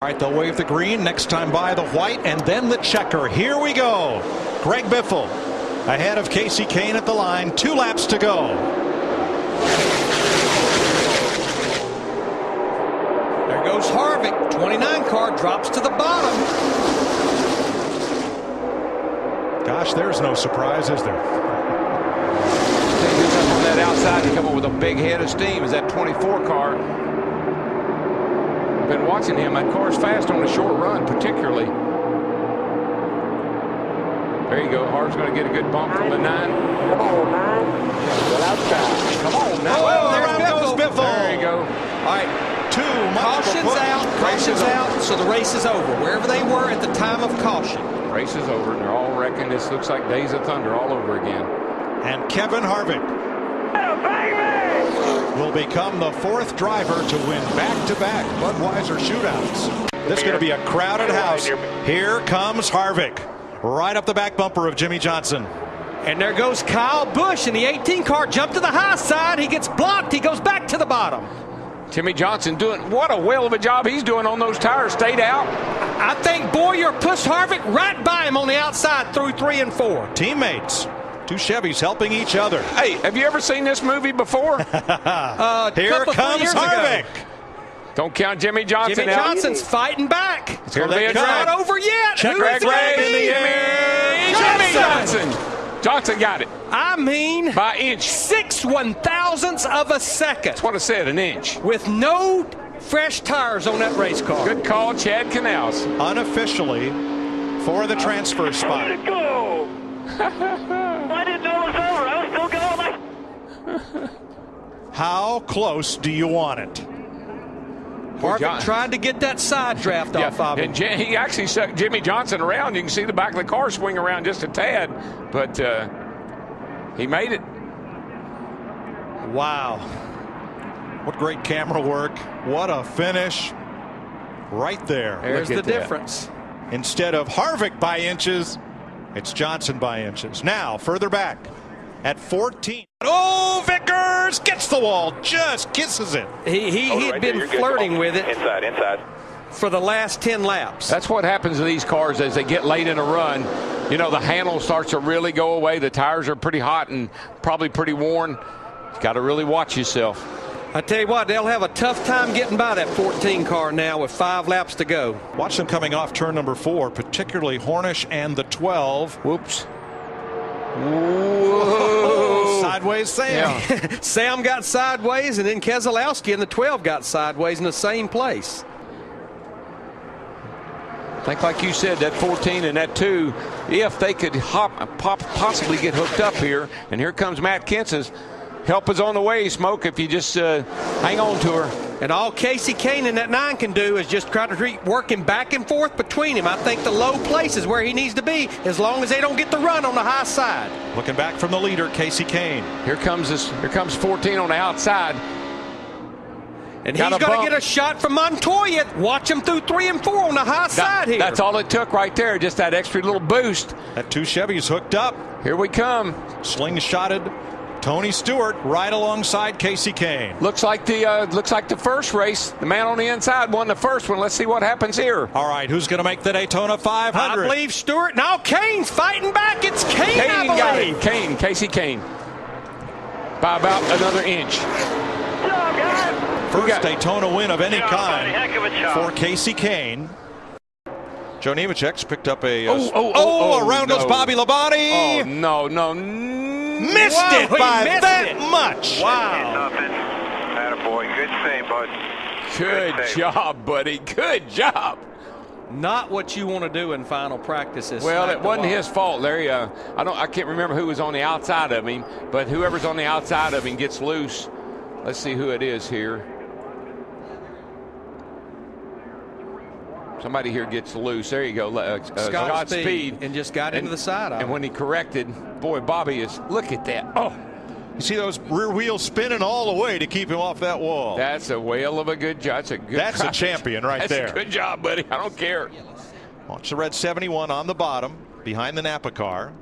All right, they'll wave the green, next time by the white, and then the checker. Here we go. Greg Biffle ahead of Casey Kane at the line. 2 laps to go. There goes Harvick. 29 car drops to the bottom. Gosh, there's no surprise, is there? He's up on that outside to come up with a big head of steam. Is that 24 car? Been watching him. That car's fast on a short run, particularly. There you go. Harv's going to get a good bump from the 9. Come on, 9. Come on now. Oh, there goes Biffle. There you go. All right. Too much. Caution's out. Caution's out. So the race is over. Wherever they were at the time of caution. Race is over. They're all wrecking. This looks like Days of Thunder all over again. And Kevin Harvick will become the 4th driver to win back-to-back Budweiser shootouts. This is going to be a crowded house. Here comes Harvick. Right up the back bumper of Jimmy Johnson. And there goes Kyle Busch in the 18 car. Jumped to the high side. He gets blocked. He goes back to the bottom. Jimmy Johnson doing what a whale of a job he's doing on those tires. Stayed out. I think Boyer pushed Harvick right by him on the outside through 3 and 4. Teammates. 2 Chevys helping each other. Hey, have you ever seen this movie before? Here comes Harvick. Don't count Jimmy Johnson Jimmy out. Johnson's fighting back. It's going to be a It's not over yet. Check Who's flag it? in the air. Jimmy Johnson. Johnson got it. I mean, by inch. 6/1000ths of a second. That's what I said, an inch. With no fresh tires on that race car. Good call, Chad Canals. Unofficially for the transfer spot. Go! I didn't know it was over. I was still going. How close do you want it? Harvick tried to get that side draft off of him. And he actually sucked Jimmy Johnson around. You can see the back of the car swing around just a tad, but he made it. Wow. What great camera work. What a finish. Right there. There's the difference. Instead of Harvick by inches, it's Johnson by inches. Now, further back at 14. Oh, Vickers gets the wall, just kisses it. He had been flirting with it Inside. for the last 10 laps. That's what happens to these cars as they get late in a run. You know, the handle starts to really go away. The tires are pretty hot and probably pretty worn. You got to really watch yourself. I tell you what, they'll have a tough time getting by that 14 car now with 5 laps to go. Watch them coming off turn number 4, particularly Hornish and the 12. Whoops. Whoa. Sideways Sam. Yeah. Sam got sideways, and then Keselowski and the 12 got sideways in the same place. I think, like you said, that 14 and that 2, if they could possibly get hooked up here, and here comes Matt Kenseth's. Help is on the way, Smoke, if you just hang on to her. And all Casey Kane in that 9 can do is just try to work him back and forth between him. I think the low place is where he needs to be, as long as they don't get the run on the high side. Looking back from the leader, Casey Kane. Here comes 14 on the outside. And he's going to get a shot from Montoya. Watch him through 3 and 4 on the high side here. That's all it took right there, just that extra little boost. That 2 Chevys hooked up. Here we come. Slingshotted Tony Stewart right alongside Casey Kane. Looks like the first race. The man on the inside won the first one. Let's see what happens here. All right, who's going to make the Daytona 500? I believe Stewart. Now Kane's fighting back. It's Kane, I believe. Got it. Casey Kane. By about another inch. First Daytona win of any kind for Casey Kane. Joe Nemechek's picked up a... around goes Bobby Labonte. Oh, no. Missed it by that much. Wow. Attaboy. Good save, bud. Good job, buddy. Good job. Not what you want to do in final practices. Well, it wasn't his fault, Larry. I can't remember who was on the outside of him, but whoever's on the outside of him gets loose. Let's see who it is here. Somebody here gets loose. There you go. Scott Speed. And just got into the side of And when he corrected, boy, Bobby is, look at that. Oh, you see those rear wheels spinning all the way to keep him off that wall. That's a whale of a good job. That's a champion right there. That's a good job, buddy. I don't care. Watch the red 71 on the bottom behind the Napa car.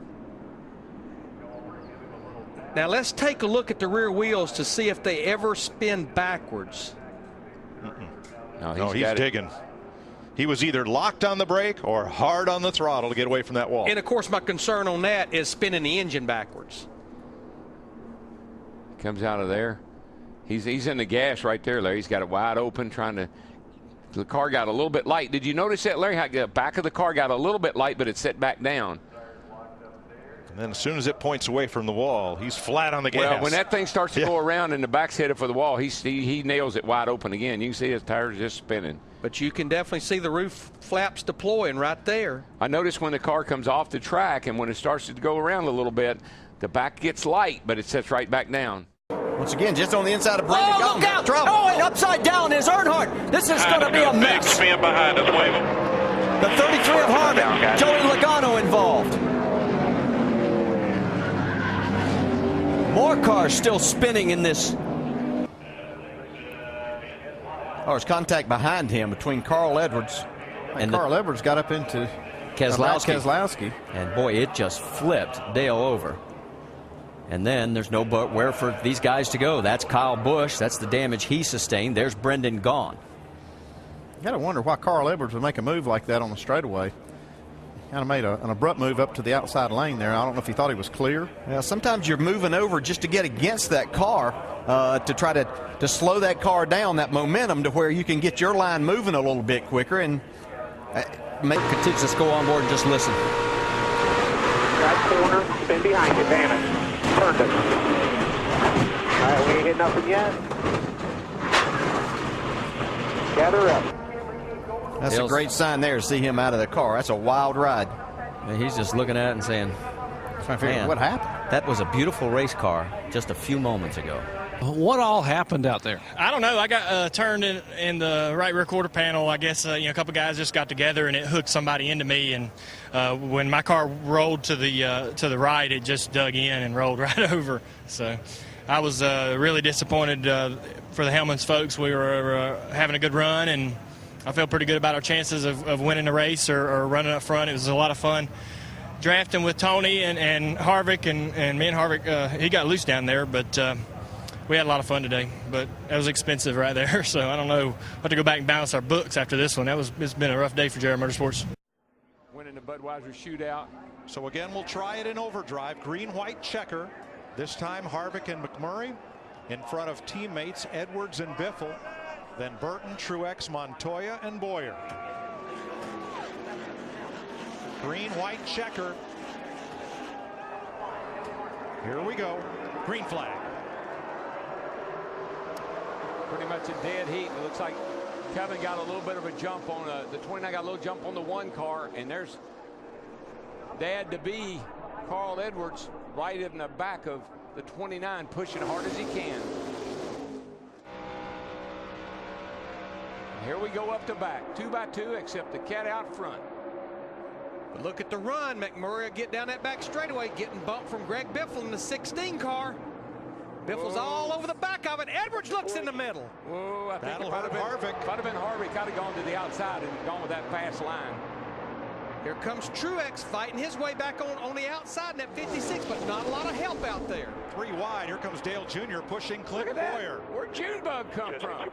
Now let's take a look at the rear wheels to see if they ever spin backwards. No, he's digging. He was either locked on the brake or hard on the throttle to get away from that wall. And, of course, my concern on that is spinning the engine backwards. Comes out of there. He's in the gas right there, Larry. He's got it wide open trying to. The car got a little bit light. Did you notice that, Larry? How the back of the car got a little bit light, but it set back down. And then as soon as it points away from the wall, he's flat on the gas. Well, when that thing starts to go around and the back's headed for the wall, he nails it wide open again. You can see his tires just spinning. But you can definitely see the roof flaps deploying right there. I noticed when the car comes off the track and when it starts to go around a little bit, the back gets light, but it sets right back down. Once again, just on the inside of Brendan. Oh, look out! Trouble. Oh, and upside down is Earnhardt. This is going to be a mess. Big spin behind us, wave him. The 33 of Harvick, Joey Logano involved. More cars still spinning in this. Oh, there's contact behind him between Carl Edwards and Carl Edwards got up into Keselowski. And boy, it just flipped Dale over. And then there's nowhere for these guys to go. That's Kyle Busch. That's the damage he sustained. There's Brendan gone. You got to wonder why Carl Edwards would make a move like that on the straightaway. Kind of made an abrupt move up to the outside lane there. I don't know if he thought he was clear. Yeah, sometimes you're moving over just to get against that car to try to slow that car down, that momentum, to where you can get your line moving a little bit quicker and Continue to go on board and just listen. Right corner, spin behind you, damage. Turned it. All right, we ain't hit nothing yet. Gather up. that's a great sign there to see him out of the car. That's a wild ride. And he's just looking at it and saying, Trying to figure out what happened. that was a beautiful race car just a few moments ago. What all happened out there? I don't know. I got turned in the right rear quarter panel. I guess a couple guys just got together and it hooked somebody into me. And when my car rolled to the right, it just dug in and rolled right over. So I was really disappointed for the Hellmann's folks. We were having a good run, and I felt pretty good about our chances of winning the race or running up front. It was a lot of fun drafting with Tony and Harvick, and me and Harvick, he got loose down there, but we had a lot of fun today, but that was expensive right there. So I don't know. We'll have to go back and balance our books after this one. It's been a rough day for Jarrett Motorsports. Winning the Budweiser shootout. So again, we'll try it in overdrive. Green-white checker. This time Harvick and McMurray in front of teammates Edwards and Biffle. Then Burton, Truex, Montoya, and Boyer. Green-white checker. Here we go. Green flag. Pretty much a dead heat. It looks like Kevin got a little bit of a jump on the 29, got a little jump on the one car, and there's dad-to-be Carl Edwards right in the back of the 29, pushing hard as he can. Here we go up to back, 2 by 2, except the cat out front. But look at the run. McMurray will get down that back straightaway, getting bumped from Greg Biffle in the 16 car. Biffle's all over the back of it. Edwards looks in the middle. Whoa, I think That'll it might hurt have Harvick. been Harvick. Kind of gone to the outside and gone with that fast line. Here comes Truex fighting his way back on the outside in that 56, but not a lot of help out there. 3 wide. Here comes Dale Jr. pushing Clint Look at Boyer. that. Where'd Junebug come from?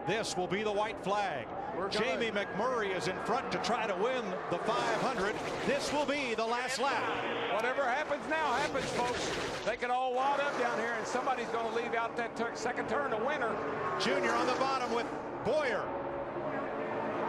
This will be the white flag. Jamie McMurray is in front to try to win the 500. This will be the last lap. Whatever happens now happens, folks. They can all wad up down here, and somebody's going to leave out that second turn, the winner. Junior on the bottom with Boyer.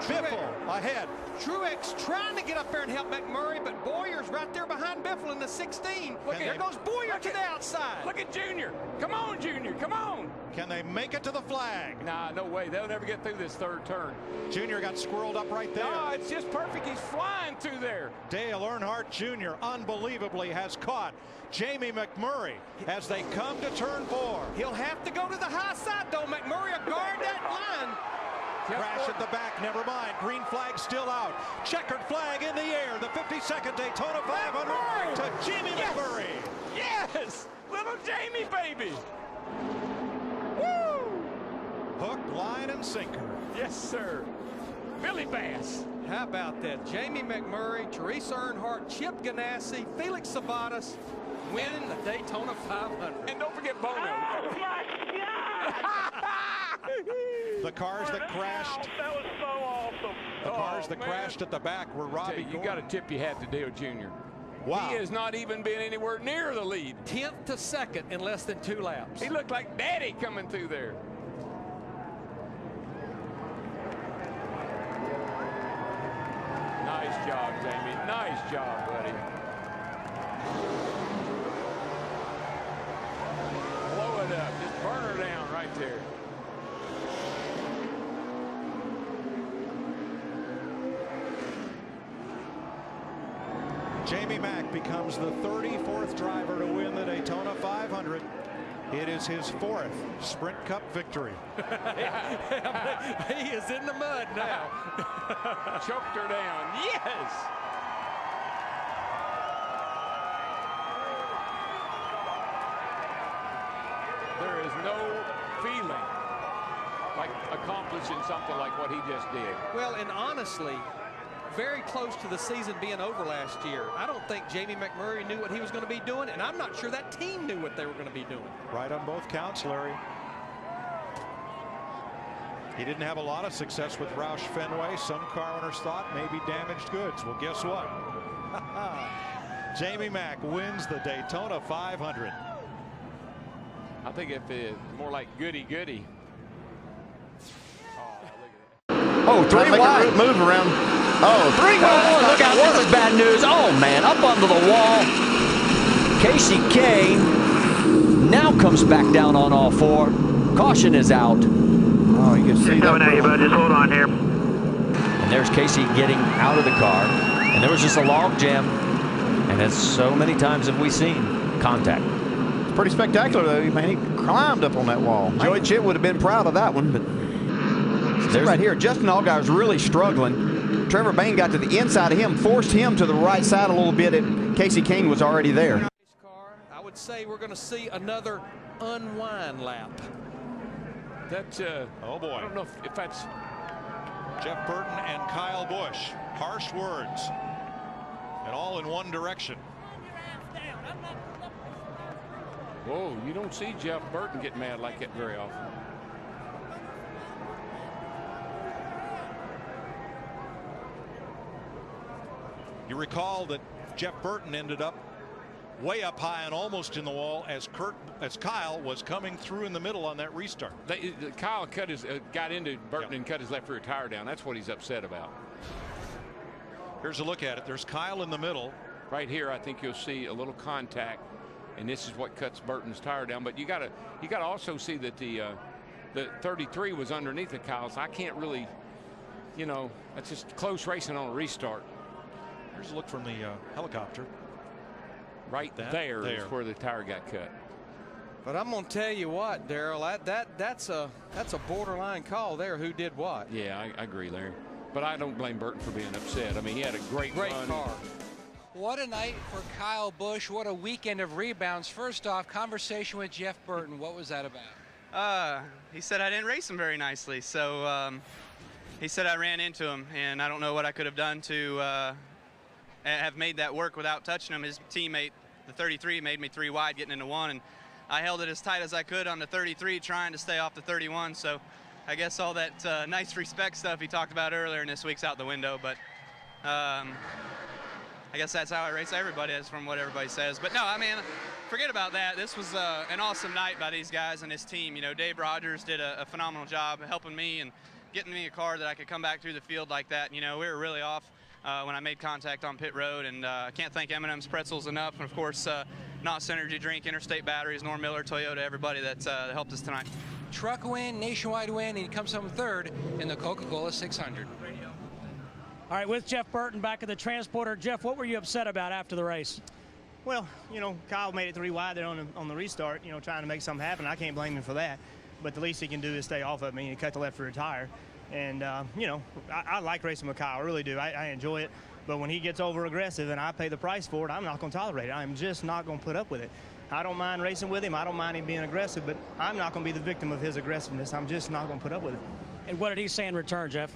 Biffle ahead. Truex trying to get up there and help McMurray, but Boyer's right there behind Biffle in the 16. There goes Boyer to the outside. Look at Junior. Come on, Junior. Come on. Can they make it to the flag? Nah, no way. They'll never get through this third turn. Junior got squirreled up right there. No, it's just perfect. He's flying through there. Dale Earnhardt Jr. unbelievably has caught Jamie McMurray as they come to turn 4. He'll have to go to the high side, though. McMurray will guard that line. Crash at the back, never mind. Green flag still out. Checkered flag in the air. The 52nd Daytona 500 to Jamie McMurray. Yes! Little Jamie, baby! Hook, line, and sinker. Yes, sir. Billy Bass. How about that? Jamie McMurray, Teresa Earnhardt, Chip Ganassi, Felix Sabates winning the Daytona 500. And don't forget Bono. The cars that crashed. That was so awesome. The cars that crashed at the back were Robbie. You got to tip your hat to Dale Jr. Wow. He has not even been anywhere near the lead. 10th to 2nd in less than 2 laps. He looked like Daddy coming through there. Nice job, Jamie. Nice job, buddy. Blow it up. Just burn her down right there. Jamie Mack becomes the 34th driver to win the Daytona 500. It is his 4th Sprint Cup victory. He is in the mud now. Choked her down. Yes! There is no feeling like accomplishing something like what he just did. Well, and honestly, very close to the season being over last year. I don't think Jamie McMurray knew what he was going to be doing, and I'm not sure that team knew what they were going to be doing. Right on both counts, Larry. He didn't have a lot of success with Roush Fenway. Some car owners thought maybe damaged goods. Well, guess what? Jamie Mack wins the Daytona 500. I think if it's more like goody-goody. Oh, 3 wide. Move around. Oh, 3 wide. Look out, this is bad news. Oh, man, up under the wall. Casey Kane now comes back down on all 4. Caution is out. Oh, you can see that. Coming at you, bud. Just hold on here. And there's Casey getting out of the car. And there was just a log jam. And as so many times have we seen, contact. It's pretty spectacular, though. Man, he climbed up on that wall. Joey Chitt would have been proud of that one, but there's right here. Justin Allgaier's really struggling. Trevor Bayne got to the inside of him, forced him to the right side a little bit, and Casey Kane was already there. I would say we're going to see another unwind lap. That's, oh boy. I don't know if that's Jeff Burton and Kyle Busch. Harsh words. And all in one direction. Whoa, you don't see Jeff Burton get mad like that very often. You recall that Jeff Burton ended up way up high and almost in the wall as Kyle was coming through in the middle on that restart. Kyle got into Burton and cut his left rear tire down. That's what he's upset about. Here's a look at it. There's Kyle in the middle. Right here, I think you'll see a little contact, and this is what cuts Burton's tire down. But you gotta also see that the 33 was underneath of Kyle's. I can't really, you know, that's just close racing on a restart. Here's a look from the helicopter. Right there is where the tire got cut. But I'm going to tell you what, Darrell, that's a borderline call there. Who did what? Yeah, I agree, Larry. But I don't blame Burton for being upset. I mean, he had a great run. car. What a night for Kyle Busch. What a weekend of rebounds. First off, conversation with Jeff Burton. What was that about? He said I didn't race him very nicely. So he said I ran into him, and I don't know what I could have done to have made that work without touching him. His teammate, the 33, made me 3 wide getting into 1, and I held it as tight as I could on the 33, trying to stay off the 31. So I guess all that nice respect stuff he talked about earlier in this week's out the window. But I guess that's how I race everybody, is from what everybody says. But no, I mean, forget about that. This was an awesome night by these guys and his team. You know, Dave Rogers did a phenomenal job helping me and getting me a car that I could come back through the field like that. You know, we were really off when I made contact on pit road, and I can't thank M&M's Pretzels enough, and of course NOS Energy Drink, Interstate Batteries, Norm Miller, Toyota, everybody that helped us tonight. Truck win, nationwide win, and he comes home 3rd in the Coca-Cola 600. All right, with Jeff Burton back at the transporter. Jeff, what were you upset about after the race? Well, you know, Kyle made it 3 wide there on the restart, you know, trying to make something happen. I can't blame him for that, but the least he can do is stay off of me and cut the left rear tire. And, you know, I like racing with Kyle, I really do. I enjoy it. But when he gets over aggressive and I pay the price for it, I'm not going to tolerate it. I'm just not going to put up with it. I don't mind racing with him. I don't mind him being aggressive, but I'm not going to be the victim of his aggressiveness. I'm just not going to put up with it. And what did he say in return, Jeff?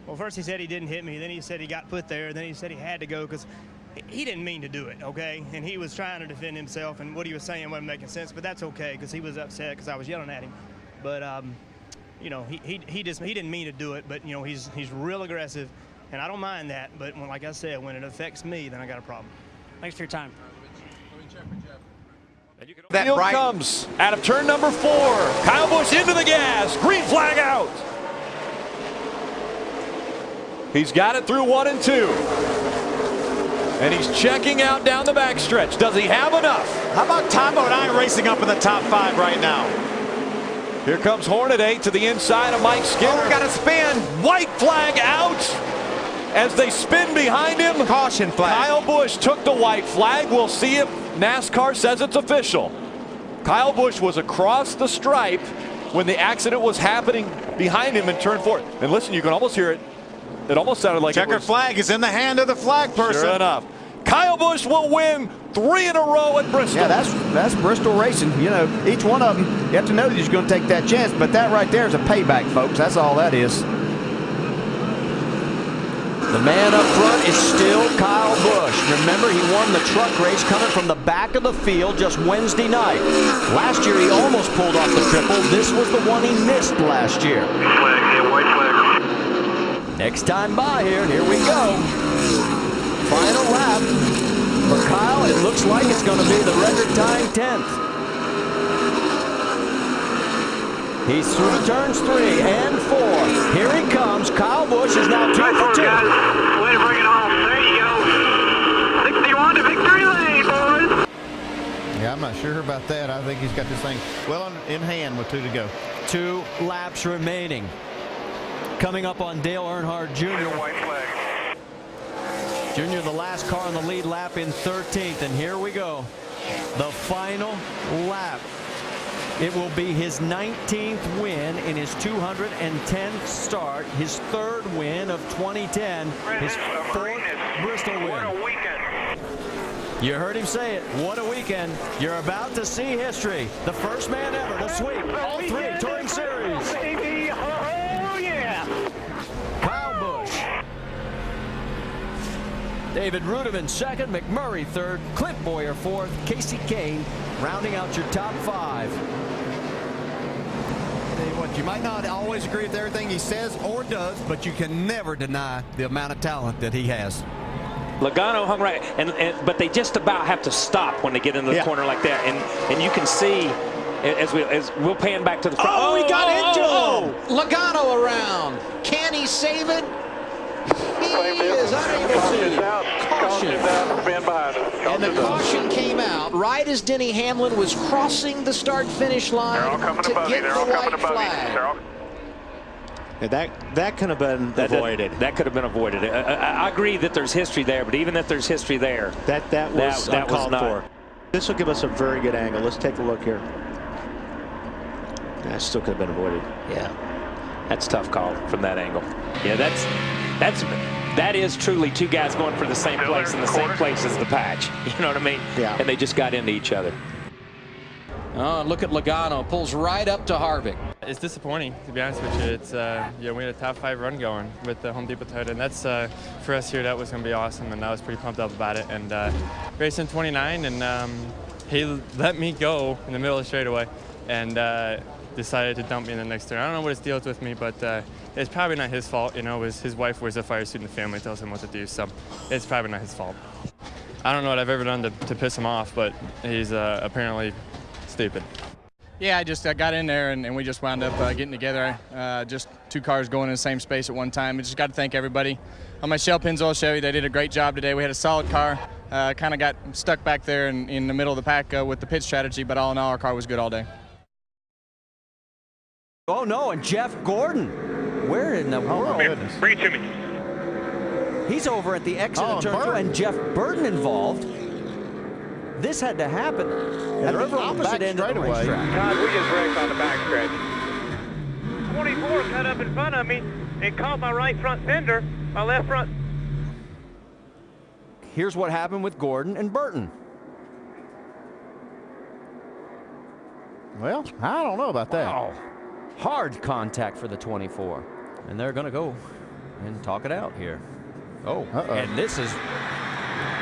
Well, first he said he didn't hit me. Then he said he got put there. Then he said he had to go because he didn't mean to do it, okay? And he was trying to defend himself, and what he was saying wasn't making sense, but that's okay because he was upset because I was yelling at him. But, you know, he didn't mean to do it, but you know, he's real aggressive, and I don't mind that. But like I said, when it affects me, then I got a problem. Thanks for your time. That field comes out of turn number 4. Kyle Busch into the gas. Green flag out. He's got it through 1 and 2. And he's checking out down the backstretch. Does he have enough? How about Tombo and I racing up in the top 5 right now? Here comes Hornaday to the inside of Mike Skinner. Oh, got a spin. White flag out as they spin behind him. Caution flag. Kyle Busch took the white flag. We'll see if NASCAR says it's official. Kyle Busch was across the stripe when the accident was happening behind him in turn 4. And listen, you can almost hear it. It almost sounded like Checker flag is in the hand of the flag person. Sure enough. Kyle Busch will win 3 in a row at Bristol. Yeah, that's Bristol racing. You know, each one of them, you have to know that he's going to take that chance. But that right there is a payback, folks. That's all that is. The man up front is still Kyle Busch. Remember, he won the truck race coming from the back of the field just Wednesday night. Last year, he almost pulled off the triple. This was the one he missed last year. White flag. Next time by here we go. Final lap for Kyle. It looks like it's going to be the record-tying 10th. He's through turns 3 and 4. Here he comes. Kyle Busch is now 2 for 2. Way to bring it home. There you go. 61 to victory lane, boys. Yeah, I'm not sure about that. I think he's got this thing well in hand with 2 to go. 2 laps remaining. Coming up on Dale Earnhardt Jr. White flag. Jr., the last car on the lead lap in 13th. And here we go. The final lap. It will be his 19th win in his 210th start, his 3rd win of 2010, his 4th Bristol win. What a weekend. You heard him say it. What a weekend. You're about to see history. The first man ever to sweep all 3 Touring Series. Oh, yeah. Kyle Busch. David Rudiman 2nd, McMurray 3rd, Clint Boyer 4th, Casey Kane rounding out your top 5. What, you might not always agree with everything he says or does, but you can never deny the amount of talent that he has. Logano hung right, but they just about have to stop when they get into the corner like that, and you can see as we'll pan back to the front. Oh, he got into him! Logano around. Can he save it? He is unable to. Caution. And the caution came out right as Denny Hamlin was crossing the start-finish line to get the white flag. Yeah, that could have been avoided. That could have been avoided. I agree that there's history there, but even if there's history there, that was uncalled for. This will give us a very good angle. Let's take a look here. That still could have been avoided. Yeah, that's a tough call from that angle. Yeah, that is truly 2 guys going for the same place in the same place as the patch. You know what I mean? Yeah. And they just got into each other. Oh, look at Logano. Pulls right up to Harvick. It's disappointing, to be honest with you. It's we had a top 5 run going with the Home Depot Toyota, and that's for us here. That was going to be awesome, and I was pretty pumped up about it. And racing 29, and he let me go in the middle of the straightaway, and decided to dump me in the next turn. I don't know what his deal is with me, but it's probably not his fault. You know, his wife wears a fire suit in the family, tells him what to do, so it's probably not his fault. I don't know what I've ever done to piss him off, but he's apparently stupid. Yeah, I got in there and we just wound up getting together. Just 2 cars going in the same space at one time. I just got to thank everybody. On my Shell Pennzoil Chevy, they did a great job today. We had a solid car. Kind of got stuck back there in the middle of the pack with the pit strategy, but all in all, our car was good all day. Oh no, and Jeff Gordon. Where in the world? Bring it to me. He's over at the exit of turn 2, and Jeff Burton involved. This had to happen at the opposite end of the racetrack. God, we just wrecked on the backstretch. 24 cut up in front of me and caught my right front fender, my left front. Here's what happened with Gordon and Burton. Well, I don't know about that. Wow. Hard contact for the 24. And they're going to go and talk it out here. Oh, and this is...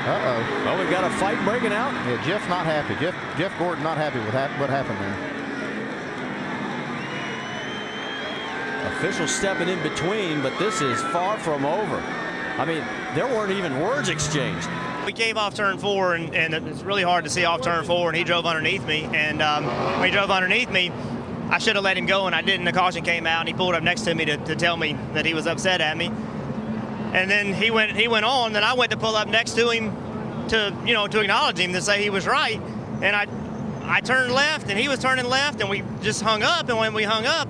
Well, we've got a fight breaking out. Yeah, Jeff's not happy. Jeff Gordon not happy with what happened there. Officials stepping in between, but this is far from over. I mean, there weren't even words exchanged. We came off turn 4, and it's really hard to see off turn 4, and he drove underneath me. And when he drove underneath me, I should have let him go, and I didn't. The caution came out, and he pulled up next to me to tell me that he was upset at me. And then he went on. Then I went to pull up next to him to acknowledge him, to say he was right. And I turned left, and he was turning left, and we just hung up. And when we hung up,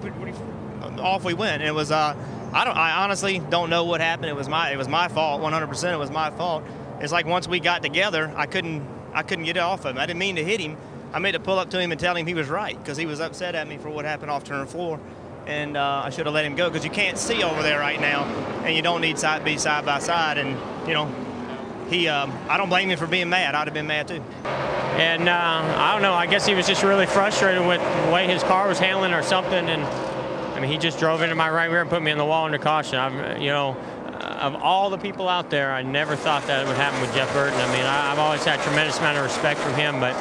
off we went. And it was I honestly don't know what happened. It was my fault. 100% it was my fault. It's like once we got together, I couldn't get it off of him. I didn't mean to hit him. I made to pull up to him and tell him he was right, because he was upset at me for what happened off turn 4. And I should have let him go, because you can't see over there right now, and you don't need to be side by side. And I don't blame him for being mad. I'd have been mad too. And I don't know, I guess he was just really frustrated with the way his car was handling or something. And I mean, he just drove into my right rear and put me in the wall under caution. Of all the people out there, I never thought that would happen with Jeff Burton. I mean, I've always had a tremendous amount of respect from him, but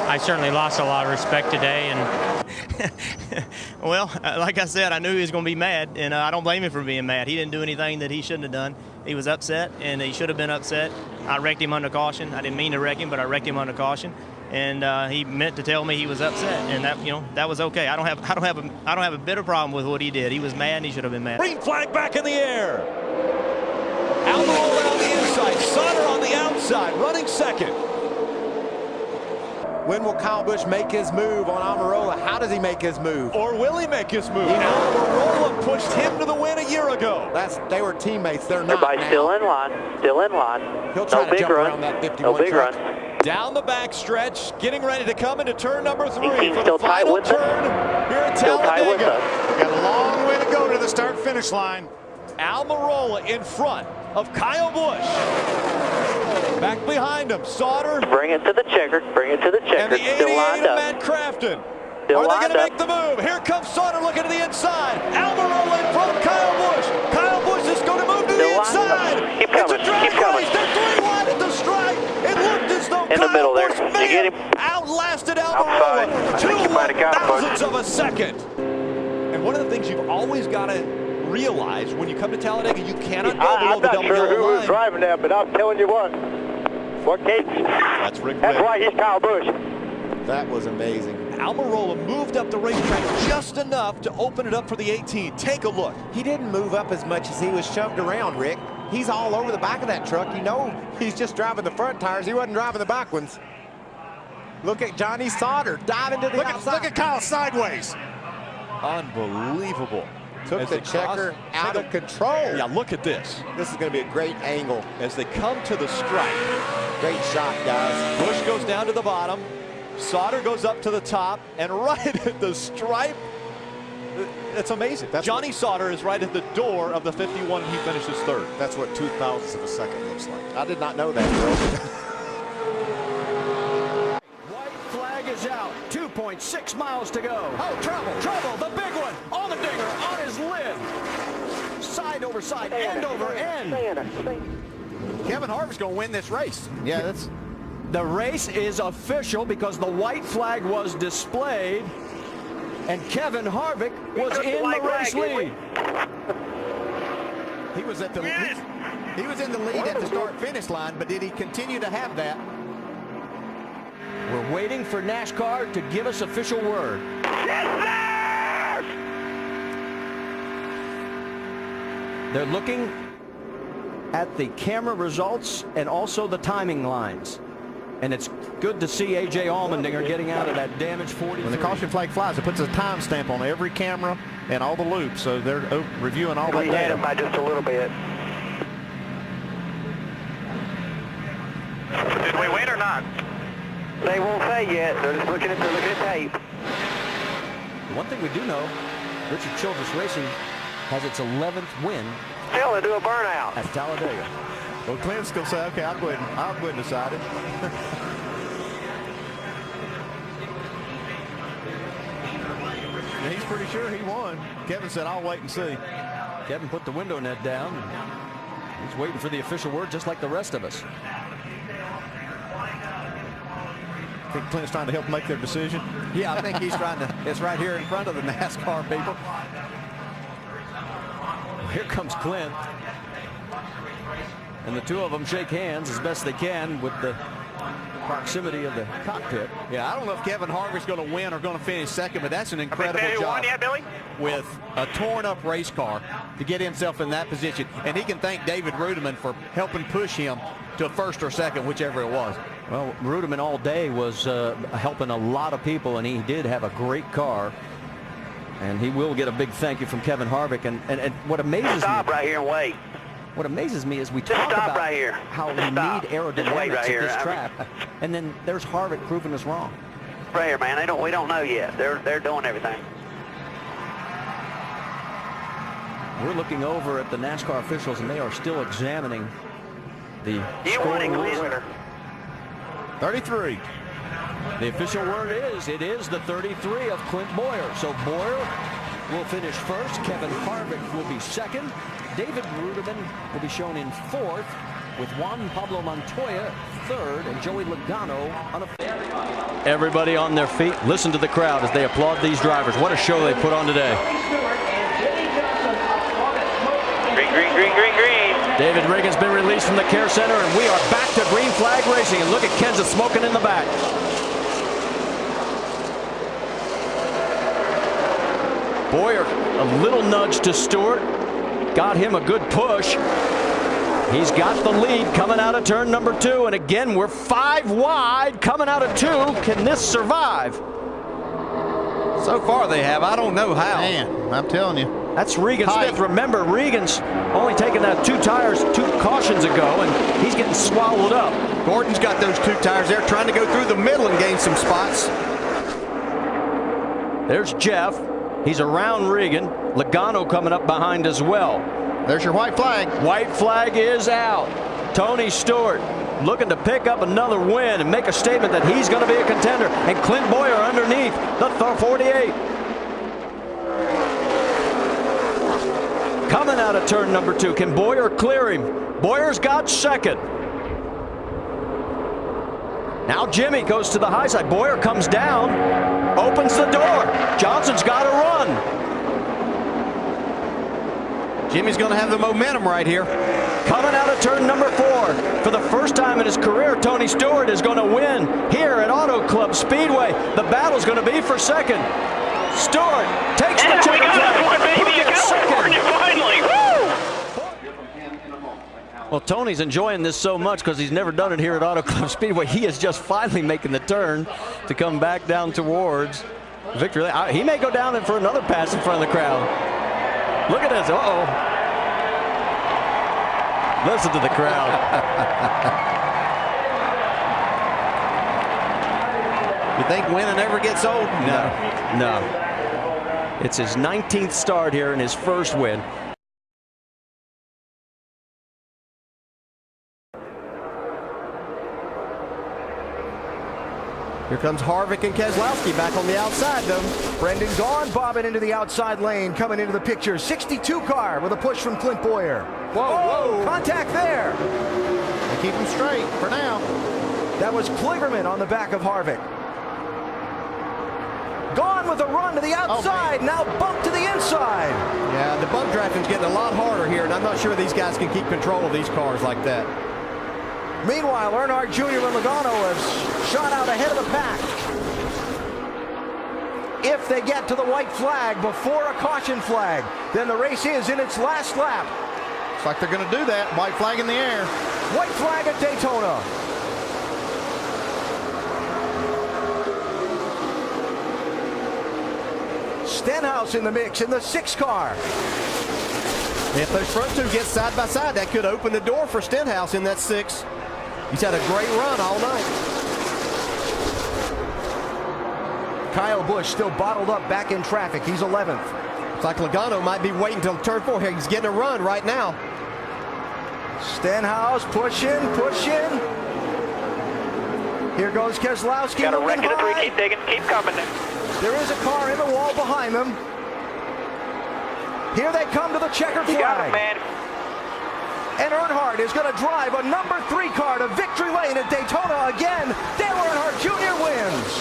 I certainly lost a lot of respect today. And well, like I said, I knew he was going to be mad, and I don't blame him for being mad. He didn't do anything that he shouldn't have done. He was upset, and he should have been upset. I wrecked him under caution. I didn't mean to wreck him, but I wrecked him under caution, and he meant to tell me he was upset, and that was okay. I don't have a bit of problem with what he did. He was mad, and he should have been mad. Green flag back in the air. Almirola on the inside, Sauter on the outside, running second. When will Kyle Busch make his move on Almirola? How does he make his move? Or will he make his move? Almirola pushed him to the win a year ago. They were teammates. They're not Everybody now. still in line. He'll try to jump around that 51 truck. Down the back stretch, getting ready to come into turn number 3 for the still tight final with turn here at Talladega. Got a long way to go to the start-finish line. Almirola in front of Kyle Busch. Back behind him, Sauter. Bring it to the checker. And the 88 Still lined of up. Matt Crafton. Still Are they going to lined make the move? Here comes Sauter looking to the inside. Almirola in front of Kyle Busch. Kyle Busch is going to move to the inside. Keep It's coming. a drag Keep coming. race. They're 3 wide at the stripe. It looked as though In the middle there. Busch You get him? outlasted Outside. Almirola. I think you might have got him, 2/1000ths of a second. And one of the things you've always got to realize when you come to Talladega, you cannot go below the double yellow line. I'm not sure who was driving that, but I'm telling you what Gates? That's Rick. That's why he's Kyle Busch. That was amazing. Almirola moved up the racetrack just enough to open it up for the 18. Take a look. He didn't move up as much as he was shoved around, Rick. He's all over the back of that truck. He's just driving the front tires. He wasn't driving the back ones. Look at Johnny Sauter diving to the outside. Look at Kyle sideways. Unbelievable. Took the checker out of control. Yeah, look at this. This is going to be a great angle. As they come to the stripe. Great shot, guys. Busch goes down to the bottom. Sauter goes up to the top. And right at the stripe, it's amazing. Johnny Sauter is right at the door of the 51. He finishes third. That's what 2/1000ths of a second looks like. I did not know that, bro. Flag is out. 2.6 miles to go. Oh, trouble. The big one on the dinger, on his lid. Side over side, end over end. Kevin Harvick's going to win this race. Yeah, The race is official because the white flag was displayed, and Kevin Harvick was in the race lead. He was at the he was in the lead at the start-finish line, but did he continue to have that? We're waiting for NASCAR to give us official word. They're looking at the camera results and also the timing lines. And it's good to see A.J. Allmendinger getting out of that damaged 43. When the caution flag flies, it puts a timestamp on every camera and all the loops, so they're reviewing all that We had data. him by just a little bit. Did we win or not? They won't say yet. They're just looking at tape. One thing we do know, Richard Childress Racing has its 11th win. Still, they do a burnout at Talladega. Well, Clint's going to say, okay, I'll go ahead and decide it. And he's pretty sure he won. Kevin said, I'll wait and see. Kevin put the window net down. He's waiting for the official word just like the rest of us. I think Clint's trying to help make their decision. Yeah, I think he's trying to. It's right here in front of the NASCAR people. Here comes Clint. And the two of them shake hands as best they can with the proximity of the cockpit. Yeah, I don't know if Kevin Harvick's going to win or going to finish second, but that's an incredible job with a torn-up race car to get himself in that position. And he can thank David Rudiman for helping push him to first or second, whichever it was. Well, Rudiman all day was helping a lot of people, and he did have a great car. And he will get a big thank you from Kevin Harvick. And what amazes me... Stop right here and wait. What amazes me is we talk about how we need aerodynamics at this track, and then there's Harvick proving us wrong. Right here, man. We don't know yet. They're doing everything. We're looking over at the NASCAR officials, and they are still examining the scoring rules. 33. The official word is it is the 33 of Clint Bowyer. So Bowyer will finish first. Kevin Harvick will be second. David Rudiman will be shown in fourth, with Juan Pablo Montoya third, and Joey Logano on a fifth. Everybody on their feet. Listen to the crowd as they applaud these drivers. What a show they put on today. Green, green, green, green, green. David Regan's been released from the care center, and we are back to green flag racing. And look at Kenseth smoking in the back. Bowyer, a little nudge to Stewart. Got him a good push. He's got the lead coming out of turn number 2. And again, we're 5 wide coming out of 2. Can this survive? So far they have. I don't know how. Man, I'm telling you. That's Regan Smith. Remember, Regan's only taken that 2 tires 2 cautions ago, and he's getting swallowed up. Gordon's got those 2 tires there, trying to go through the middle and gain some spots. There's Jeff. He's around Regan. Logano coming up behind as well. There's your white flag. White flag is out. Tony Stewart looking to pick up another win and make a statement that he's going to be a contender. And Clint Bowyer underneath the 48. Coming out of turn number 2. Can Bowyer clear him? Boyer's got second. Now Jimmy goes to the high side. Bowyer comes down, opens the door. Johnson's got to run. Jimmy's going to have the momentum right here. Coming out of turn number 4. For the first time in his career, Tony Stewart is going to win here at Auto Club Speedway. The battle's going to be for second. Stewart takes the checkered flag. Who gets second? Finally. Well, Tony's enjoying this so much because he's never done it here at Auto Club Speedway. He is just finally making the turn to come back down towards victory. He may go down for another pass in front of the crowd. Look at this. Uh-oh. Listen to the crowd. You think winning ever gets old? No. It's his 19th start here and his first win. Here comes Harvick and Keselowski back on the outside, though. Brendan Gaughan bobbing into the outside lane, coming into the picture. 62 car with a push from Clint Bowyer. Whoa. Contact there. They keep him straight for now. That was Kligerman on the back of Harvick. Gaughan with a run to the outside, now bump to the inside. Yeah, the bump drafting's getting a lot harder here, and I'm not sure these guys can keep control of these cars like that. Meanwhile, Earnhardt Jr. and Logano have shot out ahead of the pack. If they get to the white flag before a caution flag, then the race is in its last lap. Looks like they're going to do that. White flag in the air. White flag at Daytona. Stenhouse in the mix in the 6 car. If those front 2 get side by side, that could open the door for Stenhouse in that 6. He's had a great run all night. Kyle Busch still bottled up back in traffic. He's 11th. Looks like Logano might be waiting until turn 4 here. He's getting a run right now. Stenhouse pushing. Here goes Keselowski. Got a wreck in the 3. Keep digging. Keep coming. There is a car in the wall behind them. Here they come to the checkered flag. You got it, man. And Earnhardt is going to drive a number 3 car to victory lane at Daytona again. Dale Earnhardt Jr. wins.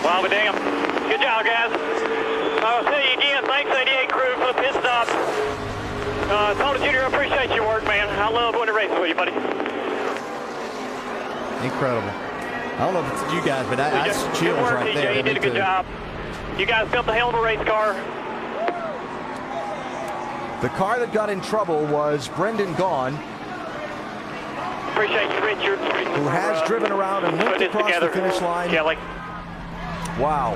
Well, but damn. Good job, guys. I'll say you again, thanks 88 crew for the pit stop. Tony Jr., I appreciate your work, man. I love winning races with you, buddy. Incredible. I don't know if it's you guys, but that's chills good work, right TJ. there. You did a good job. You guys built a hell of a race car. The car that got in trouble was Brendan Gaughan, Appreciate you, Richard. who has driven around and limped across the finish line. Kelly. Wow.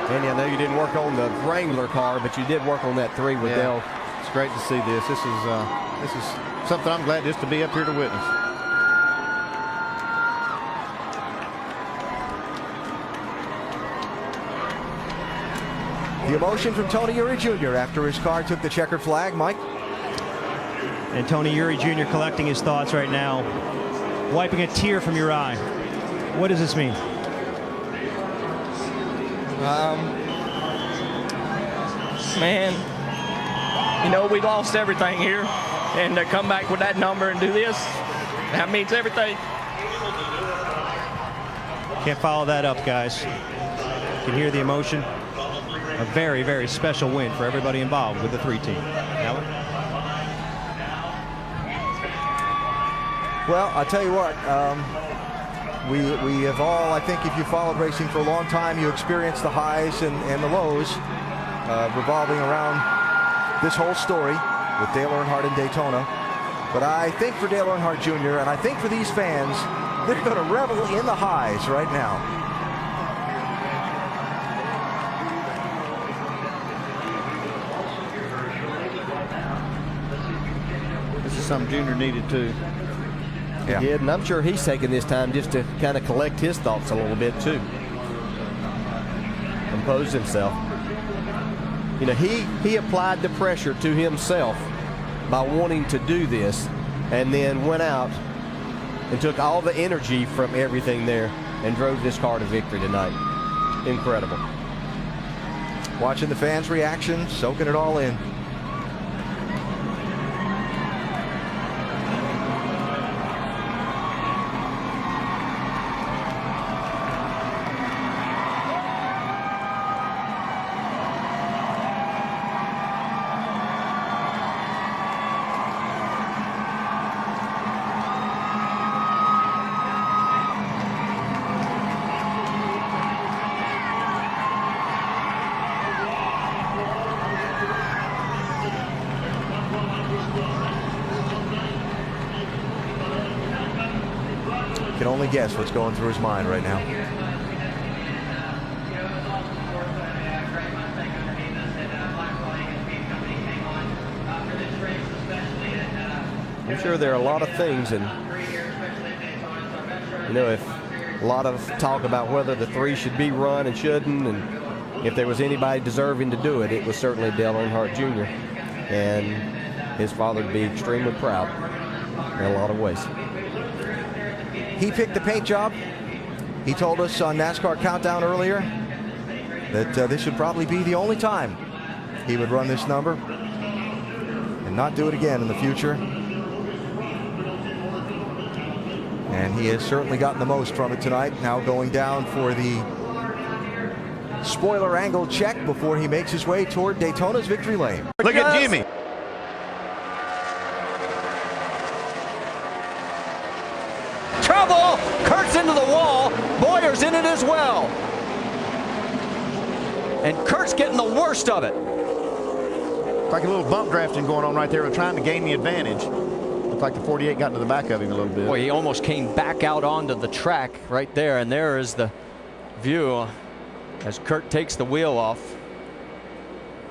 Andy, I know you didn't work on the Wrangler car, but you did work on that 3 with Dale. It's great to see this. This is something I'm glad just to be up here to witness. The emotion from Tony Eury Jr. after his car took the checkered flag, Mike. And Tony Eury Jr. collecting his thoughts right now, wiping a tear from your eye. What does this mean? Man, you know, we lost everything here, and to come back with that number and do this, that means everything. Can't follow that up, guys. You can hear the emotion. A very, very special win for everybody involved with the 3 team. Alan? Well, I'll tell you what, we have all, I think if you followed racing for a long time, you experienced the highs and the lows revolving around this whole story with Dale Earnhardt in Daytona. But I think for Dale Earnhardt Jr. and I think for these fans, they're going to revel in the highs right now. This is something Junior needed too. Yeah. He did, and I'm sure he's taking this time just to kind of collect his thoughts a little bit too. Compose himself. You know, he applied the pressure to himself by wanting to do this, and then went out and took all the energy from everything there and drove this car to victory tonight. Incredible. Watching the fans' reaction, soaking it all in. Can only guess what's going through his mind right now. I'm sure there are a lot of things, and you know, if a lot of talk about whether the 3 should be run and shouldn't, and if there was anybody deserving to do it, it was certainly Dale Earnhardt Jr. And his father would be extremely proud in a lot of ways. He picked the paint job. He told us on NASCAR Countdown earlier that this would probably be the only time he would run this number and not do it again in the future. And he has certainly gotten the most from it tonight. Now going down for the spoiler angle check before he makes his way toward Daytona's victory lane. Look at Jimmy. Trouble! Kurt's into the wall. Boyer's in it as well. And Kurt's getting the worst of it. It's like a little bump drafting going on right there. We're trying to gain the advantage. Looked like the 48 got into the back of him a little bit. Boy, he almost came back out onto the track right there, and there is the view as Kurt takes the wheel off.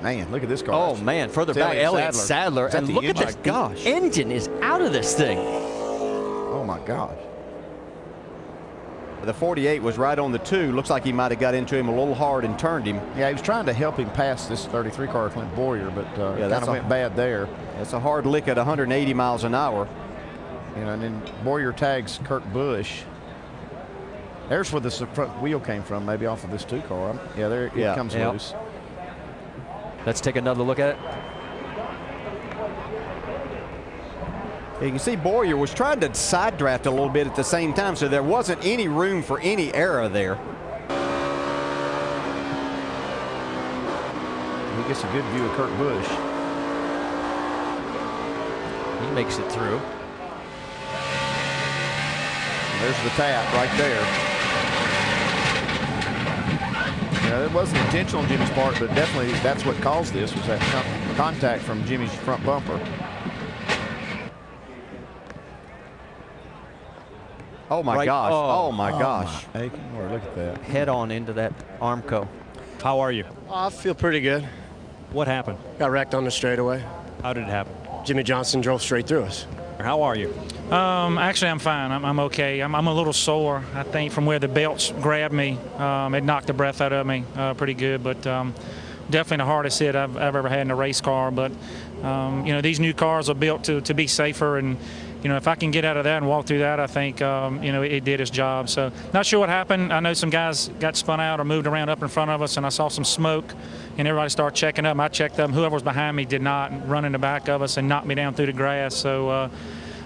Man, look at this car. Oh man, further It's back, Elliott Sadler, and look at this. Gosh, the engine is out of this thing. Oh my gosh. The 48 was right on the 2. Looks like he might have got into him a little hard and turned him. Yeah, he was trying to help him pass this 33 car, Clint Boyer, but yeah, kind of went bad there. It's a hard lick at 180 miles an hour. You know, and then Boyer tags Kurt Busch. There's where the front wheel came from, maybe off of this 2 car. Yeah, there it comes loose. Let's take another look at it. You can see Boyer was trying to side draft a little bit at the same time, so there wasn't any room for any error there. He gets a good view of Kurt Busch. He makes it through. There's the tap right there. Yeah, it wasn't intentional on Jimmy's part, but definitely that's what caused this, was that contact from Jimmy's front bumper. Oh my gosh! Oh my gosh! Hey, look at that. Head on into that Armco. How are you? I feel pretty good. What happened? Got wrecked on the straightaway. How did it happen? Jimmy Johnson drove straight through us. How are you? Actually, I'm fine. I'm okay. I'm a little sore, I think, from where the belts grabbed me. It knocked the breath out of me pretty good, but definitely the hardest hit I've ever had in a race car. But, you know, these new cars are built to be safer, and, you know, if I can get out of that and walk through that, I think, you know, it did its job. So not sure what happened. I know some guys got spun out or moved around up in front of us, and I saw some smoke, and everybody started checking up. I checked up. Whoever was behind me did not run in the back of us and knock me down through the grass. So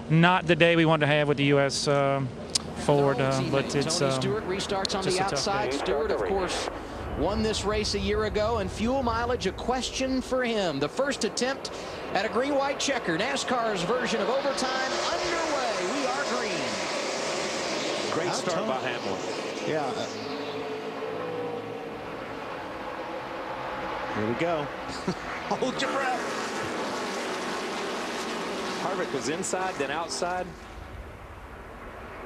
not the day we wanted to have with the U.S. Ford, but it's Tony Stewart restarts on the outside. Stewart, of course, won this race a year ago, and fuel mileage a question for him. The first attempt at a green-white checker. NASCAR's version of overtime underway. We are green. Great start by Hamlin. Yeah. Here we go. Hold your breath. Harvick was inside, then outside.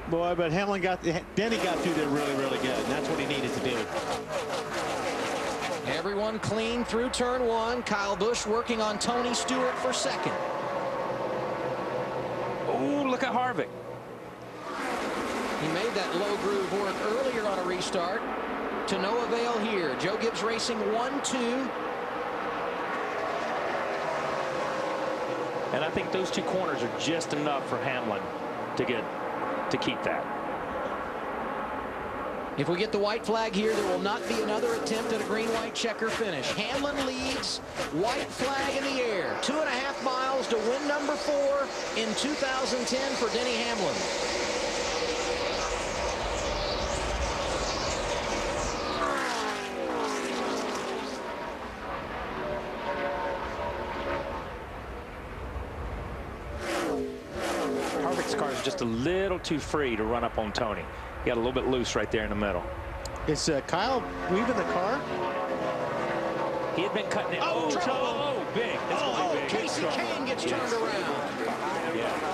Boy, but Hamlin Denny got through there really, really good. And that's what he needed to do. Everyone clean through turn one. Kyle Busch working on Tony Stewart for second. Oh, look at Harvick. He made that low groove work earlier on a restart. To no avail here. Joe Gibbs Racing 1-2. And I think those two corners are just enough for Hamlin to keep that. If we get the white flag here, there will not be another attempt at a green-white checker finish. Hamlin leads, white flag in the air. 2.5 miles to win number 4 in 2010 for Denny Hamlin. Harvick's car is just a little too free to run up on Tony. He got a little bit loose right there in the middle. Is Kyle weaving the car? He had been cutting it. Oh, big. This will be big. Casey Kane gets turned around.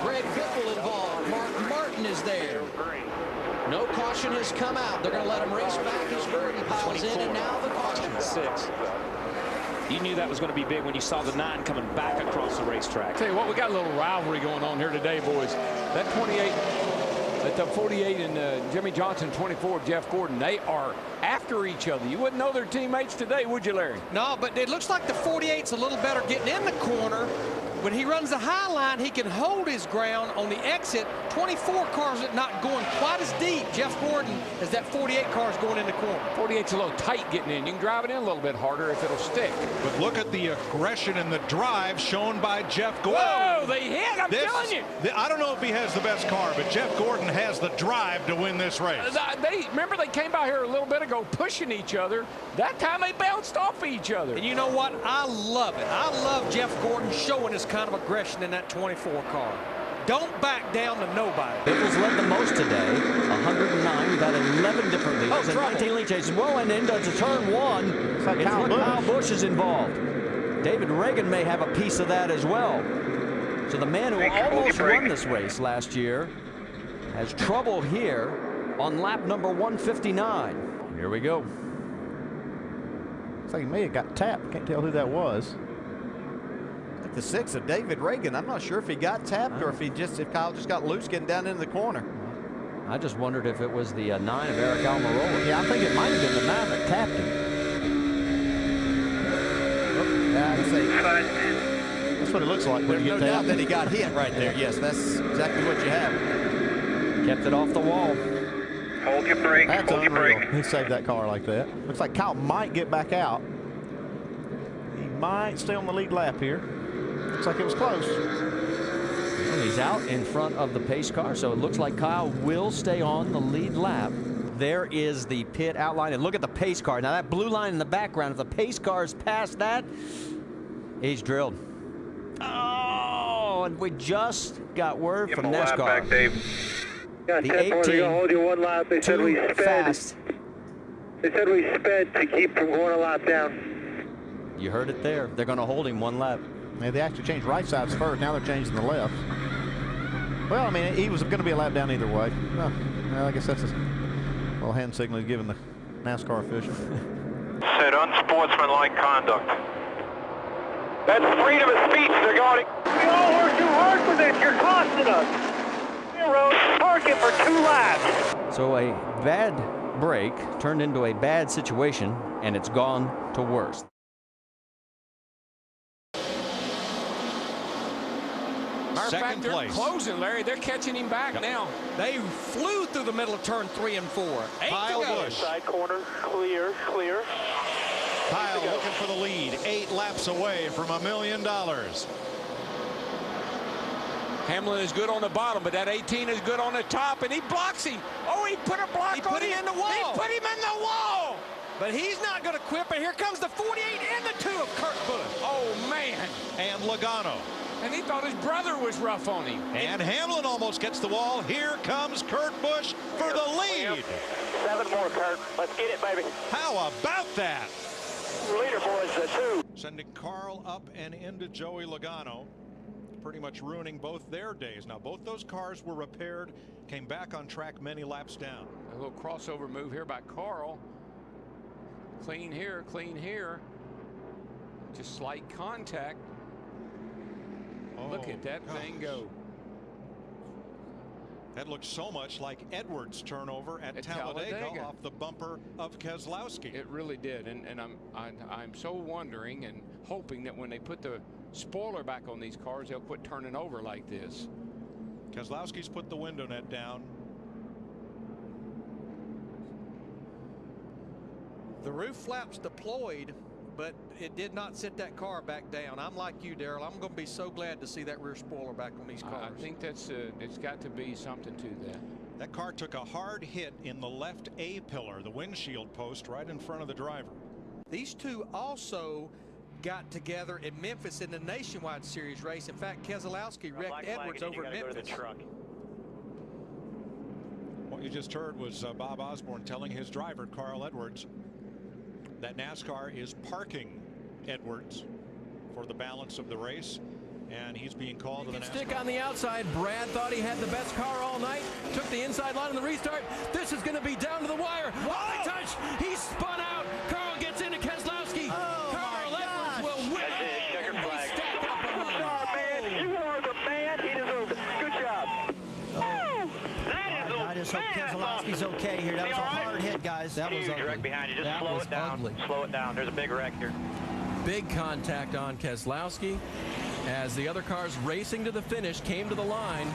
Greg Biffle involved. Mark Martin is there. No caution has come out. They're going to let him race back as Burton piles in, and now the caution. 6. You knew that was going to be big when you saw the 9 coming back across the racetrack. Tell you what, we got a little rivalry going on here today, boys. That 28, that 48 and Jimmy Johnson, 24, Jeff Gordon, they are after each other. You wouldn't know they're teammates today, would you, Larry? No, but it looks like the 48's a little better getting in the corner. When he runs the high line, he can hold his ground on the exit. 24 cars are not going quite as deep, Jeff Gordon, as that 48 car is going in the corner. 48's a little tight getting in. You can drive it in a little bit harder if it'll stick. But look at the aggression and the drive shown by Jeff Gordon. Whoa, they hit, I'm telling you. I don't know if he has the best car, but Jeff Gordon has the drive to win this race. Remember they came by here a little bit ago pushing each other. That time they bounced off each other. And you know what? I love it. I love Jeff Gordon showing this kind of aggression in that 24 car. Don't back down to nobody. Biffle's led the most today, 109. We've had 11 different leaders and 19 lead chases. Well, and into turn one, it's like Kyle Busch is involved. David Reagan may have a piece of that as well. So the man who almost won this race last year has trouble here on lap number 159. Here we go. Looks like he may have got tapped. Can't tell who that was. The 6 of David Reagan. I'm not sure if he got tapped or if Kyle just got loose getting down into the corner. I just wondered if it was the 9 of Eric Almirola. Yeah, I think it might have been the 9 that tapped him. That's what it looks like when you get no tapped. doubt that he got hit right there. Yes, that's exactly what you have. Kept it off the wall. Hold your brake. Hold your brake. He saved that car like that. Looks like Kyle might get back out. He might stay on the lead lap here. Looks like it was close. He's out in front of the pace car, so it looks like Kyle will stay on the lead lap. There is the pit outline, and look at the pace car. Now that blue line in the background, if the pace car is past that, he's drilled. Oh, and we just got word from NASCAR. Back, Dave. The 18 hold you one lap. They said we sped. Fast. They said we sped to keep from going a lap down. You heard it there. They're going to hold him one lap. Yeah, they actually changed right sides first. Now they're changing the left. Well, I mean, he was going to be a lap down either way. Well, I guess that's a little hand signal he's giving the NASCAR official. Said unsportsmanlike conduct. That's freedom of speech they're going. We all worked too hard for this. You're costing us. Parking for 2 laps. So a bad break turned into a bad situation, and it's gone to worse. Second place. They're closing, Larry. They're catching him back now. They flew through the middle of turn 3 and 4. Kyle Busch. Side corner, clear. Kyle looking for the lead. 8 laps away from $1 million. Hamlin is good on the bottom, but that 18 is good on the top, and he blocks him. Oh, he put a block on him. In the wall. He put him in the wall. But he's not going to quit, but here comes the 48 and the 2 of Kurt Busch. Oh, man. And Logano. And he thought his brother was rough on him. And Hamlin almost gets the wall. Here comes Kurt Busch for the lead. 7 more, Kurt. Let's get it, baby. How about that? Leader boys, 2. Sending Carl up and into Joey Logano, pretty much ruining both their days. Now, both those cars were repaired, came back on track many laps down. A little crossover move here by Carl. Clean here, clean here. Just slight contact. Oh, look at that thing go. That looked so much like Edwards' turnover at Talladega off the bumper of Keselowski. It really did, and I'm so wondering and hoping that when they put the spoiler back on these cars, they'll quit turning over like this. Keselowski's put the window net down. The roof flaps deployed, but it did not sit that car back down. I'm like you, Darrell. I'm going to be so glad to see that rear spoiler back on these cars. I think that's it's got to be something to that. That car took a hard hit in the left A pillar, the windshield post right in front of the driver. These two also got together in Memphis in the Nationwide Series race. In fact, Keselowski wrecked Edwards over at Memphis. What you just heard was Bob Osborne telling his driver, Carl Edwards, that NASCAR is parking Edwards for the balance of the race, and he's being called to the NASCAR. Stick on the outside. Brad thought he had the best car all night. Took the inside line in the restart. This is going to be down to the wire. Whoa! Touch. He spun out. Carl gets into Keselowski. Carl Edwards will win. Checker flag. Man, you are the man. He deserves it. Good job. I just hope Keselowski's okay here. That was a hard hit, guys. That was ugly. Wreck behind you. Just slow it down. Ugly. Slow it down. There's a big wreck here. Big contact on Keselowski as the other cars racing to the finish came to the line.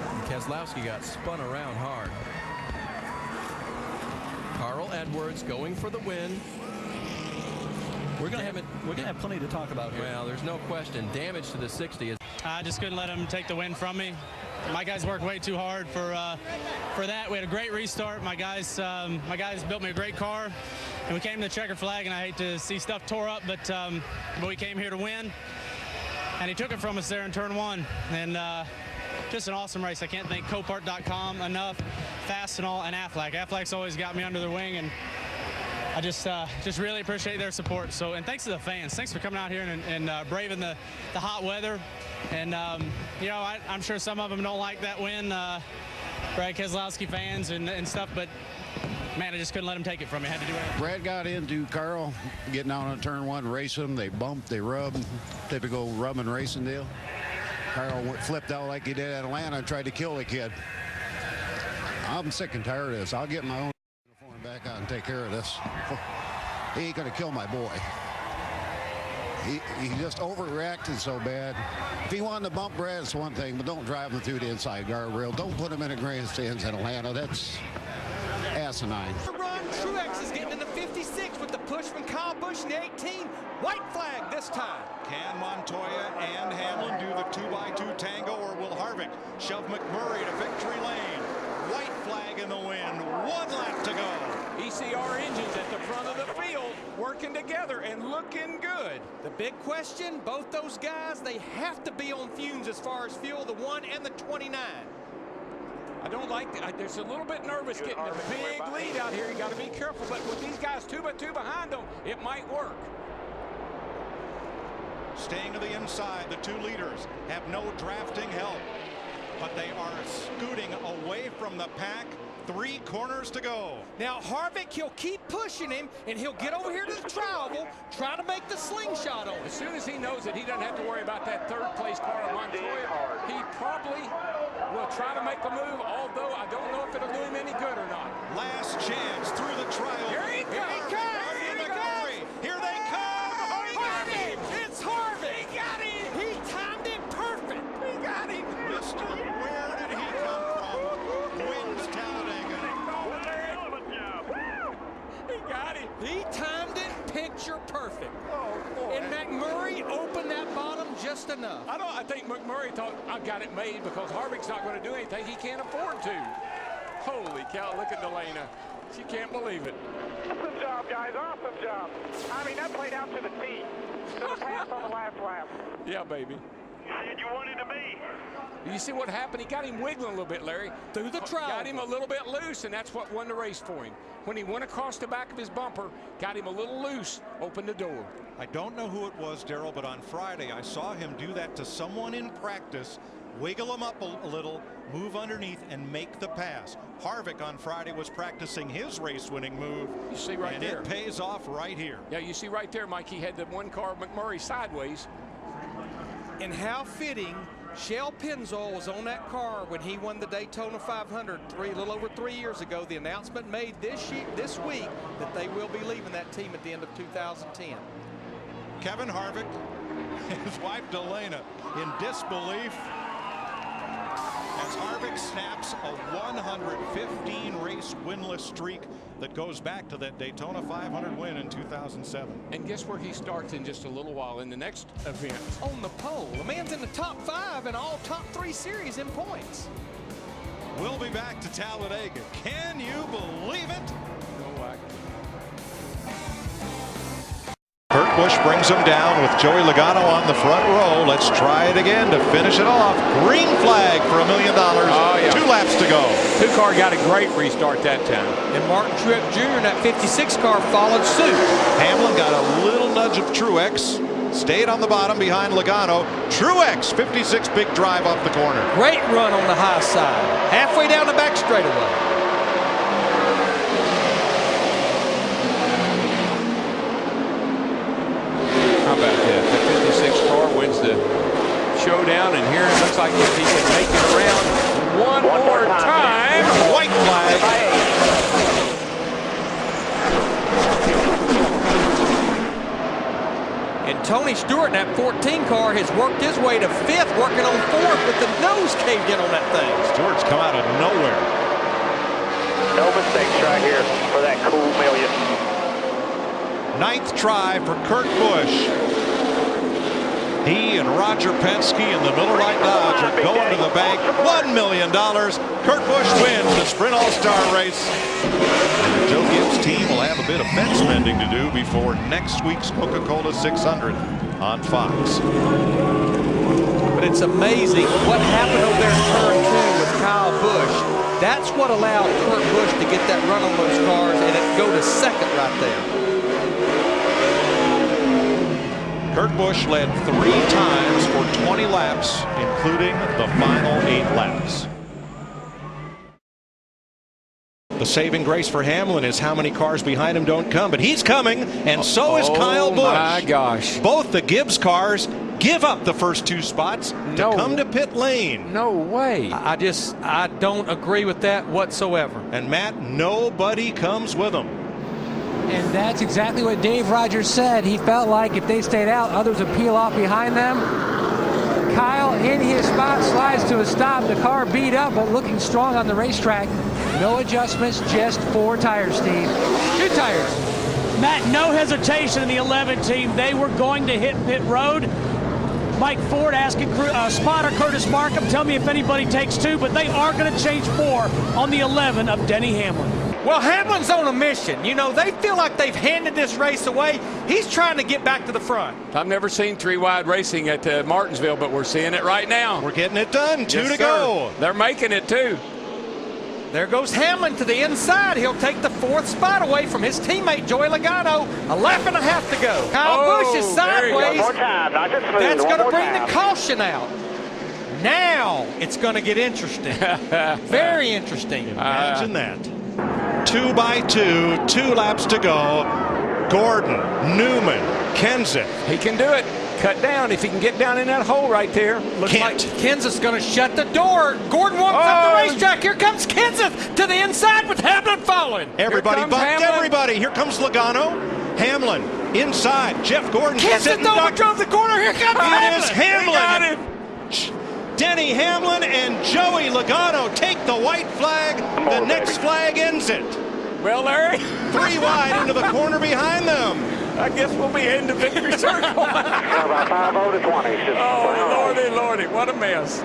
And Keselowski got spun around hard. Carl Edwards going for the win. We're gonna have plenty to talk about here. Well, there's no question. Damage to the 60 is. I just couldn't let him take the win from me. My guys worked way too hard for that. We had a great restart. My guys built me a great car, and we came to the checker flag. And I hate to see stuff tore up, but we came here to win. And he took it from us there in turn 1. And just an awesome race. I can't thank Copart.com enough, Fastenal, and Aflac. Aflac's always got me under their wing, and I just really appreciate their support. So, and thanks to the fans. Thanks for coming out here and braving the hot weather. And, you know, I'm sure some of them don't like that win, Brad Keselowski fans and stuff, but, man, I just couldn't let him take it from me. I had to do it. Brad got into Carl, getting out on turn 1, racing him. They bumped, they rubbed, typical rubbing racing deal. Carl flipped out like he did at Atlanta and tried to kill the kid. I'm sick and tired of this. I'll get my own uniform back out and take care of this. He ain't going to kill my boy. He just overreacted so bad. If he wanted to bump Brad, it's one thing, but don't drive him through the inside guardrail. Don't put him in the grandstands in Atlanta. That's ass asinine. Run, Truex is getting in the 56 with the push from Kyle Busch in the 18. White flag this time. Can Montoya and Hamlin do the 2x2 tango, or will Harvick shove McMurray to victory lane? White flag in the wind. 1 lap to go. ECR engines at the front of the field working together and looking good. The big question, both those guys, they have to be on fumes as far as fuel, the 1 and the 29. I don't like that. There's a little bit nervous getting a big lead out here. You got to be careful, but with these guys 2x2 behind them, it might work. Staying to the inside, the 2 leaders have no drafting help, but they are scooting away from the pack. 3 corners to go. Now Harvick, he'll keep pushing him, and he'll get over here to the travel, try to make the slingshot on him. As soon as he knows that he doesn't have to worry about that 3rd place car of Montoya, he probably will try to make a move, although I don't know if it'll do him any good or not. Last chance through the trial. Here he comes. Here they come. Harvick! It's Harvick! He got him! He timed it perfect! He got him! Mister, where did he come from? Wins touting. He got him! He timed it picture perfect. Oh, boy. And McMurray opened that bottom just enough. I think McMurray thought, I got it made because Harvick's not going to do anything. He can't afford to. Holy cow, look at Delana. She can't believe it. Awesome job, guys. Awesome job. I mean, that played out to the T. To the pass on the last lap. Yeah, baby. You said you wanted to be. You see what happened? He got him wiggling a little bit, Larry. Through the trial. Got him a little bit loose, and that's what won the race for him. When he went across the back of his bumper, got him a little loose, opened the door. I don't know who it was, Darrell, but on Friday I saw him do that to someone in practice. Wiggle him up a little, move underneath, and make the pass. Harvick on Friday was practicing his race-winning move. You see right and there. it pays off right here. Yeah, you see right there, Mike, he had the 1 car of McMurray sideways. And how fitting, Shell Pennzoil was on that car when he won the Daytona 500 a little over 3 years ago. The announcement made this week that they will be leaving that team at the end of 2010. Kevin Harvick, his wife Delana, in disbelief as Harvick snaps a 115 race winless streak that goes back to that Daytona 500 win in 2007. And guess where he starts in just a little while in the next event? On the pole. The man's in the top 5 and all top 3 series in points. We'll be back to Talladega. Can you believe it? No, I can't. Kurt Busch brings him down with Joey Logano on the front row. Let's try it again to finish it off. Green flag for $1 million. Oh, yeah. 2 laps to go. 2 car got a great restart that time. And Martin Truex Jr. in that 56 car followed suit. Hamlin got a little nudge of Truex. Stayed on the bottom behind Logano. Truex, 56 big drive off the corner. Great run on the high side. Halfway down the back straightaway. How about that? The 56 car wins the showdown, and here it looks like if he can make it around one more time. White flag. And Tony Stewart in that 14 car has worked his way to 5th, working on 4th with the nose caved in on that thing. Stewart's come out of nowhere. No mistakes right here for that cool million. 9th try for Kurt Busch. He and Roger Penske in the Miller Lite Dodge are going to the bank. $1 million. Kurt Busch wins the Sprint All-Star race. And the Joe Gibbs team will have a bit of fence mending to do before next week's Coca-Cola 600 on Fox. But it's amazing what happened over there in turn 2 with Kyle Busch. That's what allowed Kurt Busch to get that run on those cars and it go to 2nd right there. Kurt Busch led 3 times for 20 laps, including the final 8 laps. The saving grace for Hamlin is how many cars behind him don't come, but he's coming, and so is Kyle Busch. Oh my gosh. Both the Gibbs cars give up the first 2 spots to come to pit lane. No way. I don't agree with that whatsoever. And Matt, nobody comes with them. And that's exactly what Dave Rogers said. He felt like if they stayed out, others would peel off behind them. Kyle in his spot slides to a stop. The car beat up, but looking strong on the racetrack. No adjustments, just 4 tires, Steve. 2 tires. Matt, no hesitation in the 11 team. They were going to hit pit road. Mike Ford asking spotter Curtis Markham, tell me if anybody takes 2, but they are going to change 4 on the 11 of Denny Hamlin. Well, Hamlin's on a mission. You know, they feel like they've handed this race away. He's trying to get back to the front. I've never seen 3 wide racing at Martinsville, but we're seeing it right now. We're getting it done. 2 to go. They're making it too. There goes Hamlin to the inside. He'll take the 4th spot away from his teammate, Joey Logano. A lap and a half to go. Kyle Busch is sideways. That's going to bring the caution out. Now it's going to get interesting. Very interesting. Imagine that. 2 by 2, 2 laps to go. Gordon, Newman, Kenseth. He can do it. Cut down if he can get down in that hole right there. Looks like Kenseth's going to shut the door. Gordon walks up the racetrack. Here comes Kenseth to the inside with Hamlin following. Everybody bumped everybody. Here comes Logano. Hamlin inside. Jeff Gordon. Kenseth overdrove the corner. Here comes Hamlin. It is Hamlin. Denny Hamlin and Joey Logano take the white flag. The next flag ends it. Well, Larry. 3 wide into the corner behind them. I guess we'll be heading to victory circle. About 5-0 to 20. Oh, lordy, what a mess.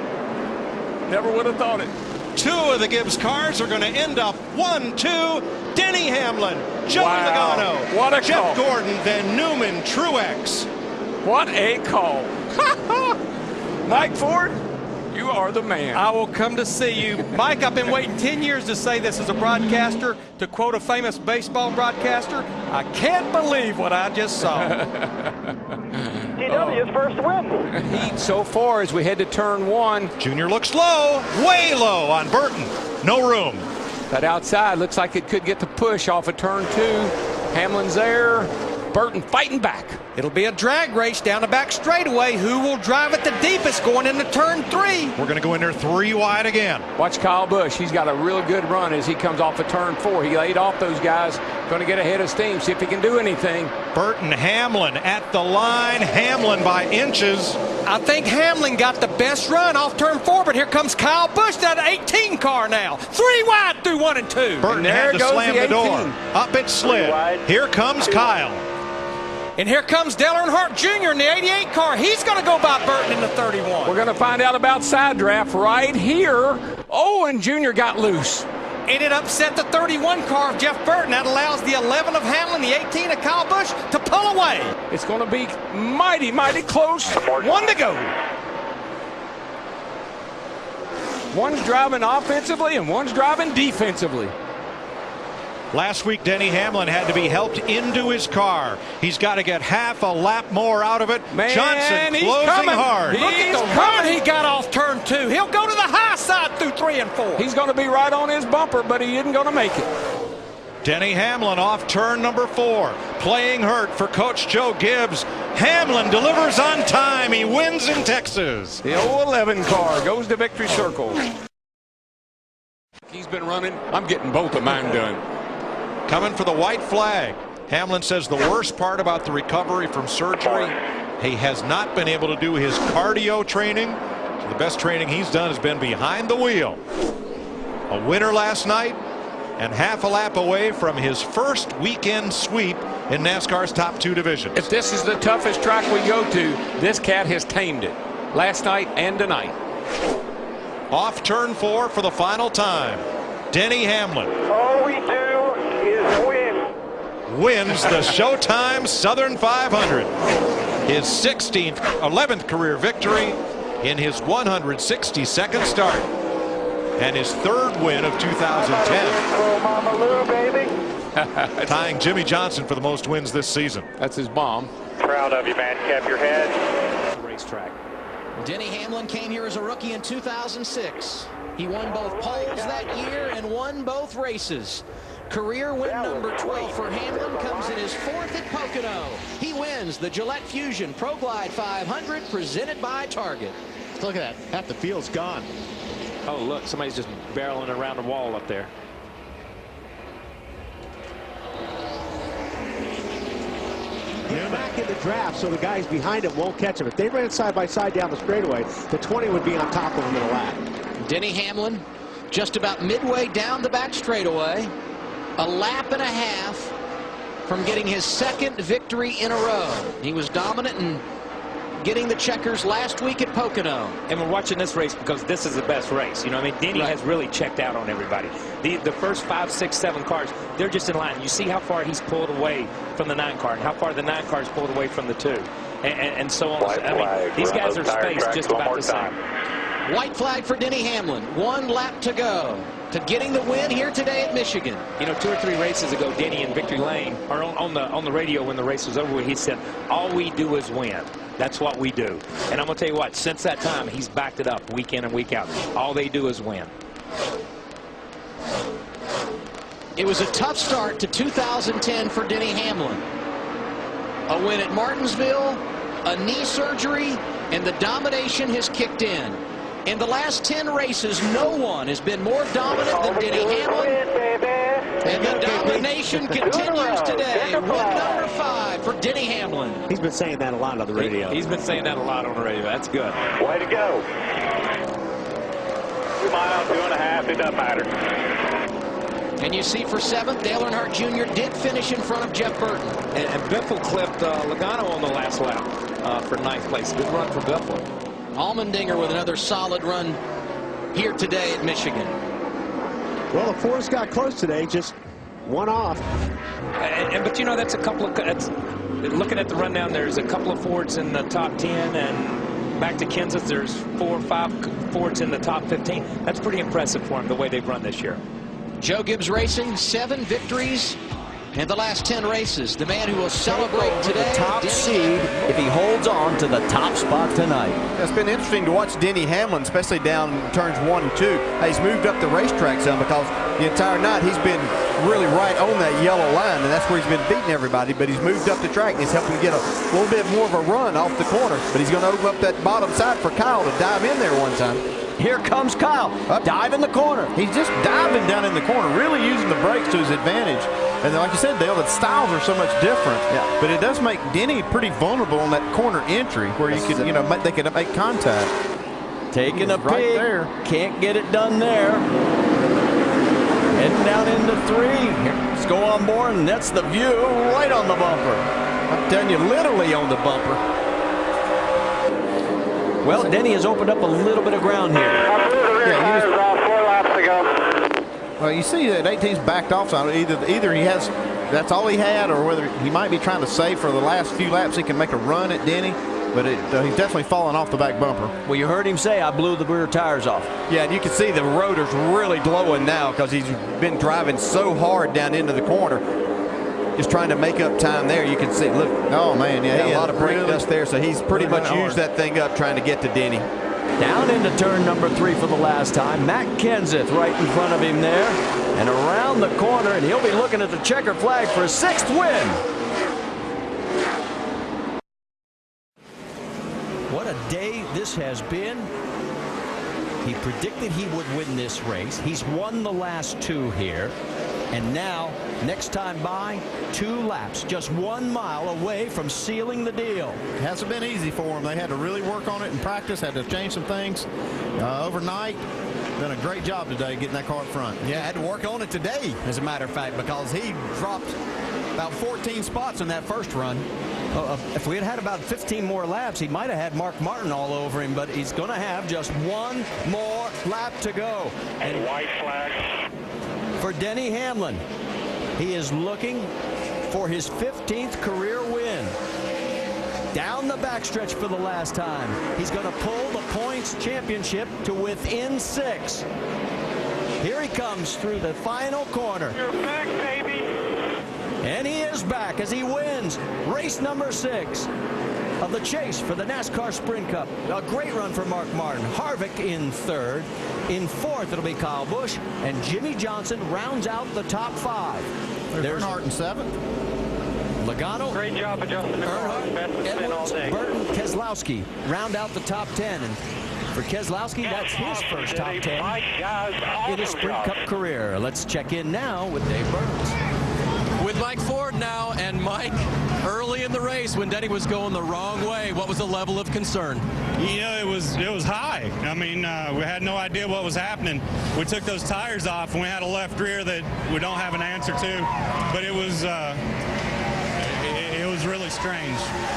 Never would have thought it. 2 of the Gibbs cars are going to end up 1-2. Denny Hamlin, Joey Logano, what a Jeff call. Gordon, then Newman, Truex. What a call. Mike Ford, you are the man. I will come to see you. Mike, I've been waiting 10 years to say this as a broadcaster. To quote a famous baseball broadcaster, I can't believe what I just saw. TW's first win. Heat so far as we head to turn 1. Junior looks low, way low on Burton. No room. That outside looks like it could get the push off of turn 2. Hamlin's there. Burton fighting back. It'll be a drag race down the back straightaway. Who will drive it the deepest going into turn 3? We're going to go in there 3 wide again. Watch Kyle Busch. He's got a real good run as he comes off of turn 4. He laid off those guys. Going to get ahead of steam. See if he can do anything. Burton, Hamlin at the line. Hamlin by inches. I think Hamlin got the best run off turn 4, but here comes Kyle Busch, that 18 car now. 3 wide through 1 and 2. Burton had to slam the door. Up it slid. Here comes Kyle. And here comes Dale Earnhardt Jr. in the 88 car. He's going to go by Burton in the 31. We're going to find out about side draft right here. Oh, and Jr. got loose. And it upset the 31 car of Jeff Burton. That allows the 11 of Hamlin, the 18 of Kyle Busch to pull away. It's going to be mighty, mighty close. 1 to go. One's driving offensively and one's driving defensively. Last week, Denny Hamlin had to be helped into his car. He's got to get half a lap more out of it. Man, Johnson closing hard. Look at the run he got off turn 2. He'll go to the high side through 3 and 4. He's going to be right on his bumper, but he isn't going to make it. Denny Hamlin off turn number 4. Playing hurt for Coach Joe Gibbs. Hamlin delivers on time. He wins in Texas. The 011 car goes to victory circle. He's been running. I'm getting both of mine done. Coming for the white flag. Hamlin says the worst part about the recovery from surgery, he has not been able to do his cardio training. So the best training he's done has been behind the wheel. A winner last night and half a lap away from his first weekend sweep in NASCAR's top 2 divisions. If this is the toughest track we go to, this cat has tamed it last night and tonight. Off turn 4 for the final time. Denny Hamlin. All we do is win. Wins the Showtime Southern 500. His 11th career victory in his 162nd start. And his 3rd win of 2010. Tying Jimmy Johnson for the most wins this season. That's his bomb. Proud of you, man. Kept your head. Racetrack. Denny Hamlin came here as a rookie in 2006. He won both poles that year and won both races. Career win number 12 for Hamlin comes in his 4th at Pocono. He wins the Gillette Fusion Pro Glide 500 presented by Target. Look at that. Half the field's gone. Oh, look, somebody's just barreling around a wall up there. Get back in the draft so the guys behind him won't catch him. If they ran side by side down the straightaway, the 20 would be on top of him in a lap. Denny Hamlin just about midway down the back straightaway. A lap and a half from getting his second victory in a row. He was dominant in getting the checkers last week at Pocono. And we're watching this race because this is the best race. You know, I mean, Denny has really checked out on everybody. The first 5, 6, 7 cars, they're just in line. You see how far he's pulled away from the 9 car and how far the 9 car is pulled away from the 2. And so on. I mean, these guys are spaced just about the same. White flag for Denny Hamlin. 1 lap to go to getting the win here today at Michigan. You know, 2 or 3 races ago, Denny in Victory Lane, or on the radio when the race was over, he said, all we do is win. That's what we do. And I'm going to tell you what, since that time, he's backed it up week in and week out. All they do is win. It was a tough start to 2010 for Denny Hamlin. A win at Martinsville, a knee surgery, and the domination has kicked in. In the last 10 races, no one has been more dominant than Denny Hamlin. And the domination continues today. Win number 5 for Denny Hamlin. He's been saying that a lot on the radio. He's been saying that a lot on the radio. That's good. Way to go. 2 miles, 2.5, it doesn't matter. And you see for 7th, Dale Earnhardt Jr. did finish in front of Jeff Burton. And Biffle clipped Logano on the last lap for 9th place. Good run for Biffle. Allmendinger with another solid run here today at Michigan. Well, the Fords got close today, just one off. But you know, that's a couple of. Looking at the rundown, there's a couple of Fords in the top 10, and back to Kansas, there's 4 or 5 Fords in the top 15. That's pretty impressive for him, the way they've run this year. Joe Gibbs Racing, 7 victories in the last 10 races. The man who will celebrate today, the top seed, if he holds on to the top spot tonight. It's been interesting to watch Denny Hamlin, especially down turns 1 and 2. He's moved up the racetrack some because the entire night he's been really right on that yellow line, and that's where he's been beating everybody. But he's moved up the track and he's helping get a little bit more of a run off the corner. But he's going to open up that bottom side for Kyle to dive in there one time. Here comes Kyle. Dive in the corner. He's just diving down in the corner, really using the brakes to his advantage. And like you said, Dale, the styles are so much different. Yeah. But it does make Denny pretty vulnerable on that corner entry where you could, they could make contact. Taking a right pig. There. Can't get it done there. Heading down into 3. Let's go on board, and that's the view right on the bumper. I'm telling you, literally on the bumper. Well, Denny has opened up a little bit of ground here. Yeah, 4 laps ago. Well, you see that 18's backed off, so either he has, that's all he had, or whether he might be trying to save for the last few laps he can make a run at Denny. But he's definitely fallen off the back bumper. Well, you heard him say, I blew the rear tires off. Yeah, and you can see the rotor's really glowing now because he's been driving so hard down into the corner. Just trying to make up time there. You can see, look. Oh, man, yeah. He had a lot of brake dust there, so he's pretty much used that thing up trying to get to Denny. Down into turn number 3 for the last time. Matt Kenseth right in front of him there. And around the corner, and he'll be looking at the checker flag for his 6th win. What a day this has been. He predicted he would win this race. He's won the last 2 here. And now, next time by, 2 laps, just 1 mile away from sealing the deal. It hasn't been easy for them. They had to really work on it in practice, had to change some things overnight. Done a great job today getting that car up front. Yeah, had to work on it today, as a matter of fact, because he dropped about 14 spots in that first run. If we had had about 15 more laps, he might have had Mark Martin all over him, but he's going to have just 1 more lap to go. And white flag. For Denny Hamlin, he is looking for his 15th career win. Down the backstretch for the last time. He's going to pull the points championship to within 6. Here he comes through the final corner. You're back, baby. And he is back as he wins race number 6 of the chase for the NASCAR Sprint Cup. A great run for Mark Martin. Harvick in 3rd. In 4th, it'll be Kyle Busch. And Jimmy Johnson rounds out the top 5. There's Earnhardt in 7th. Logano, Great job adjusting the car. Best it's been all day. Burton, Keselowski round out the top 10. And for Keselowski, that's his first top 10 in his Sprint Cup career. Let's check in now with Dave Burns. With Mike Ford now, and Mike early in the race when Denny was going the wrong way. What was the level of concern? You know, it was high. I mean, we had no idea what was happening. We took those tires off, and we had a left rear that we don't have an answer to. But it was really strange.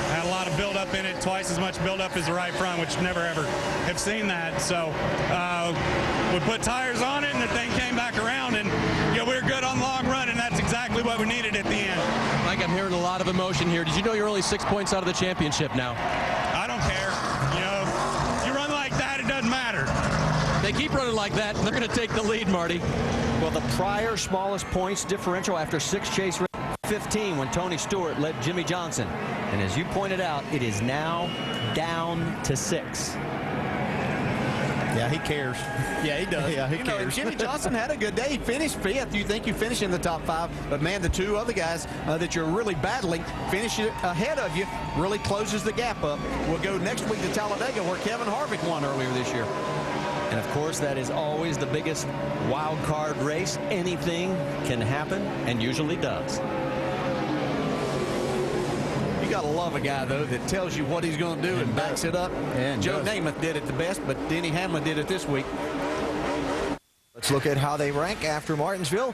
Had a lot of buildup in it, twice as much buildup as the right front, which never ever have seen that. So we put tires on it, and the thing came back around, and we were good on the long run, and that's exactly what we needed at the end. Mike, I'm hearing a lot of emotion here. Did you know you're only 6 points out of the championship now? I don't care. If you run like that, it doesn't matter. They keep running like that, they're going to take the lead, Marty. Well, the prior smallest points differential after 6 chase races, 15 when Tony Stewart led Jimmy Johnson. And as you pointed out, it is now down to 6. Yeah, he cares. Yeah, he does. Yeah, he cares. Jimmy Johnson had a good day. He finished 5th. You think you finish in the top 5, but man, the 2 other guys that you're really battling finish ahead of you, really closes the gap up. We'll go next week to Talladega, where Kevin Harvick won earlier this year. And of course, that is always the biggest wild card race. Anything can happen, and usually does. You got to love a guy, though, that tells you what he's going to do and backs it up. And Joe Namath did it the best, but Denny Hamlin did it this week. Let's look at how they rank after Martinsville.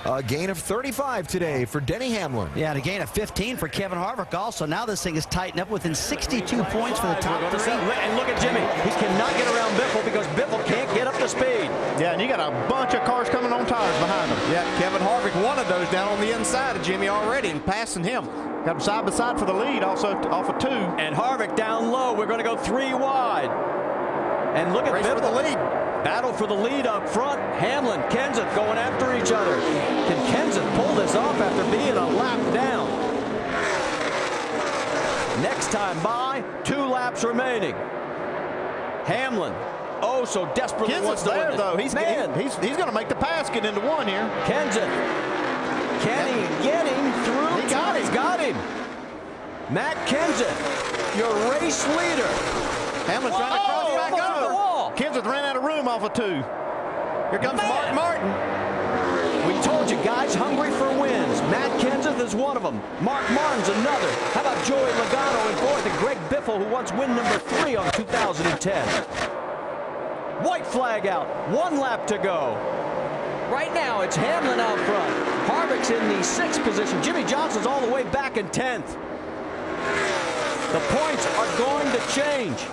A gain of 35 today for Denny Hamlin. Yeah, and a gain of 15 for Kevin Harvick also. Now this thing is tightened up within 62 points for the top 3. And look at Jimmy. He cannot get around Biffle because Biffle can't get up to speed. Yeah, and you got a bunch of cars coming on tires behind him. Yeah, Kevin Harvick, one of those down on the inside of Jimmy already and passing him. Got him side by side for the lead, also off of 2. And Harvick down low. We're going to go 3 wide. And look at Race Biffle. for the lead. Battle for the lead up front. Hamlin, Kenseth going after each other. Can Kenseth pull this off after being a lap down? Next time by, 2 laps remaining. Hamlin, oh so desperately wants to win this. Though. He's going to make the pass, get into 1 here. Kenseth, can he get him through? He got him. He's got him. Matt Kenseth, your race leader. Hamlin's trying to cross back over. The wall. Kenseth ran out of room off of 2. Here comes Mark Martin. We told you guys hungry for wins. Matt Kenseth is one of them. Mark Martin's another. How about Joey Logano and 4th, and Greg Biffle, who wants win number 3 on 2010. White flag out. 1 lap to go. Right now, it's Hamlin out front. Harvick's in the 6th position. Jimmy Johnson's all the way back in 10th. The points are going to change.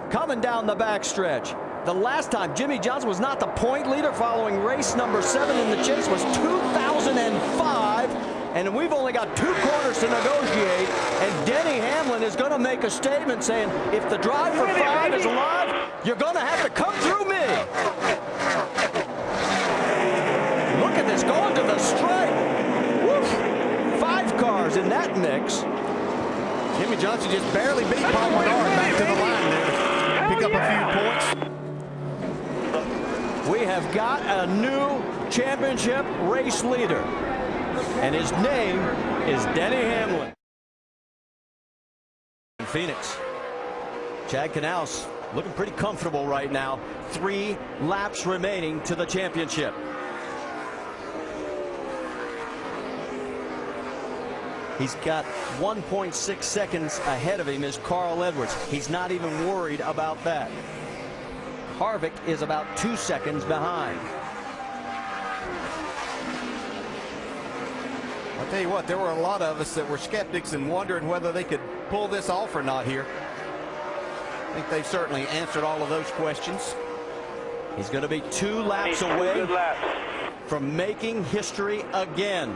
Coming down the backstretch. The last time Jimmy Johnson was not the point leader following race number 7 in the chase was 2005. And we've only got 2 corners to negotiate. And Denny Hamlin is going to make a statement saying, if the drive for 5 is alive, you're going to have to come through me. Look at this, going to the stripe. Woof. 5 cars in that mix. Jimmy Johnson just barely beat Paul Menard back to the line there. Pick up a few points. We have got a new championship race leader, and his name is Denny Hamlin. Phoenix. Chad Knaus looking pretty comfortable right now. 3 laps remaining to the championship. He's got 1.6 seconds ahead of him is Carl Edwards. He's not even worried about that. Harvick is about 2 seconds behind. I'll tell you what, there were a lot of us that were skeptics and wondering whether they could pull this off or not here. I think they've certainly answered all of those questions. He's going to be 2 laps away from making history again.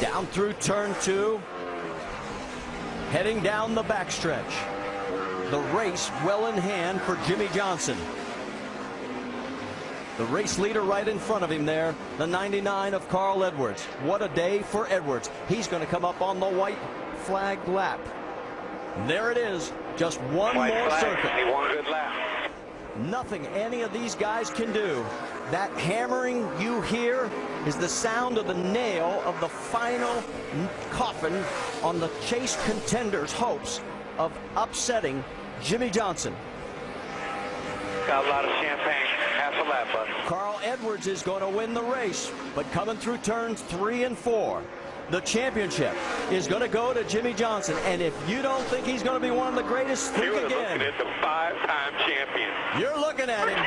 Down through turn 2, heading down the backstretch. The race well in hand for Jimmy Johnson. The race leader right in front of him there, the 99 of Carl Edwards. What a day for Edwards. He's going to come up on the white flag lap. There it is, just one more circuit. One good lap. Nothing any of these guys can do. That hammering you hear is the sound of the nail of the final coffin on the chase contenders' hopes of upsetting Jimmy Johnson. Got a lot of champagne. half a lap, bud. Carl Edwards is going to win the race, but coming through turns 3 and 4, the championship is going to go to Jimmy Johnson. And if you don't think he's going to be one of the greatest, think You're again. looking at the 5-time champion. You're looking at him.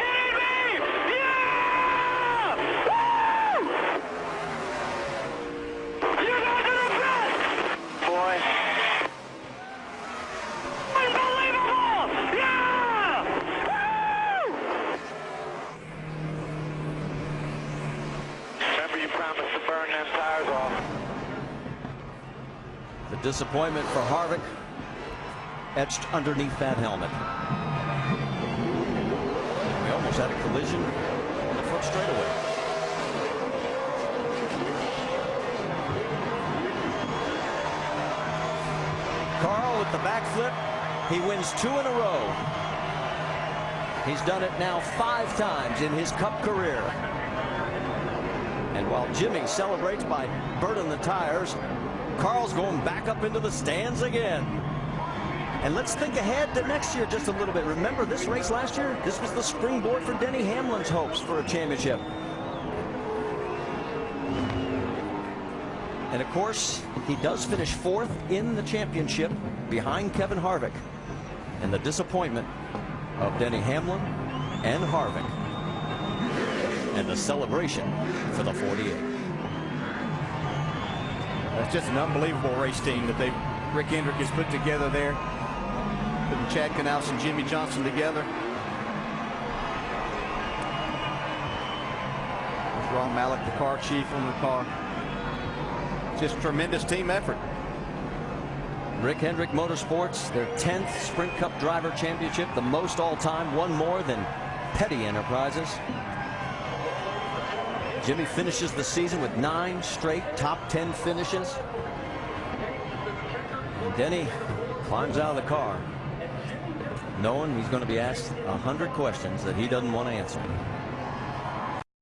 Boy. Unbelievable! Yeah! Remember, you promised to burn them tires off. The disappointment for Harvick etched underneath that helmet. We almost had a collision on the front straightaway. Carl with the backflip. He wins 2 in a row. He's done it now 5 times in his Cup career. And while Jimmy celebrates by burning the tires, Carl's going back up into the stands again. And let's think ahead to next year just a little bit. Remember this race last year? This was the springboard for Denny Hamlin's hopes for a championship. And of course, he does finish 4th in the championship behind Kevin Harvick. And the disappointment of Denny Hamlin and Harvick. And the celebration for the 48. That's just an unbelievable race team that Rick Hendrick has put together there. Putting Chad Knaus and Jimmy Johnson together. There's Ron Malik, the car chief, on the car. Just tremendous team effort. Rick Hendrick Motorsports, their 10th Sprint Cup Driver Championship, the most all-time, one more than Petty Enterprises. Jimmy finishes the season with 9 straight top 10 finishes. And Denny climbs out of the car, knowing he's going to be asked 100 questions that he doesn't want to answer.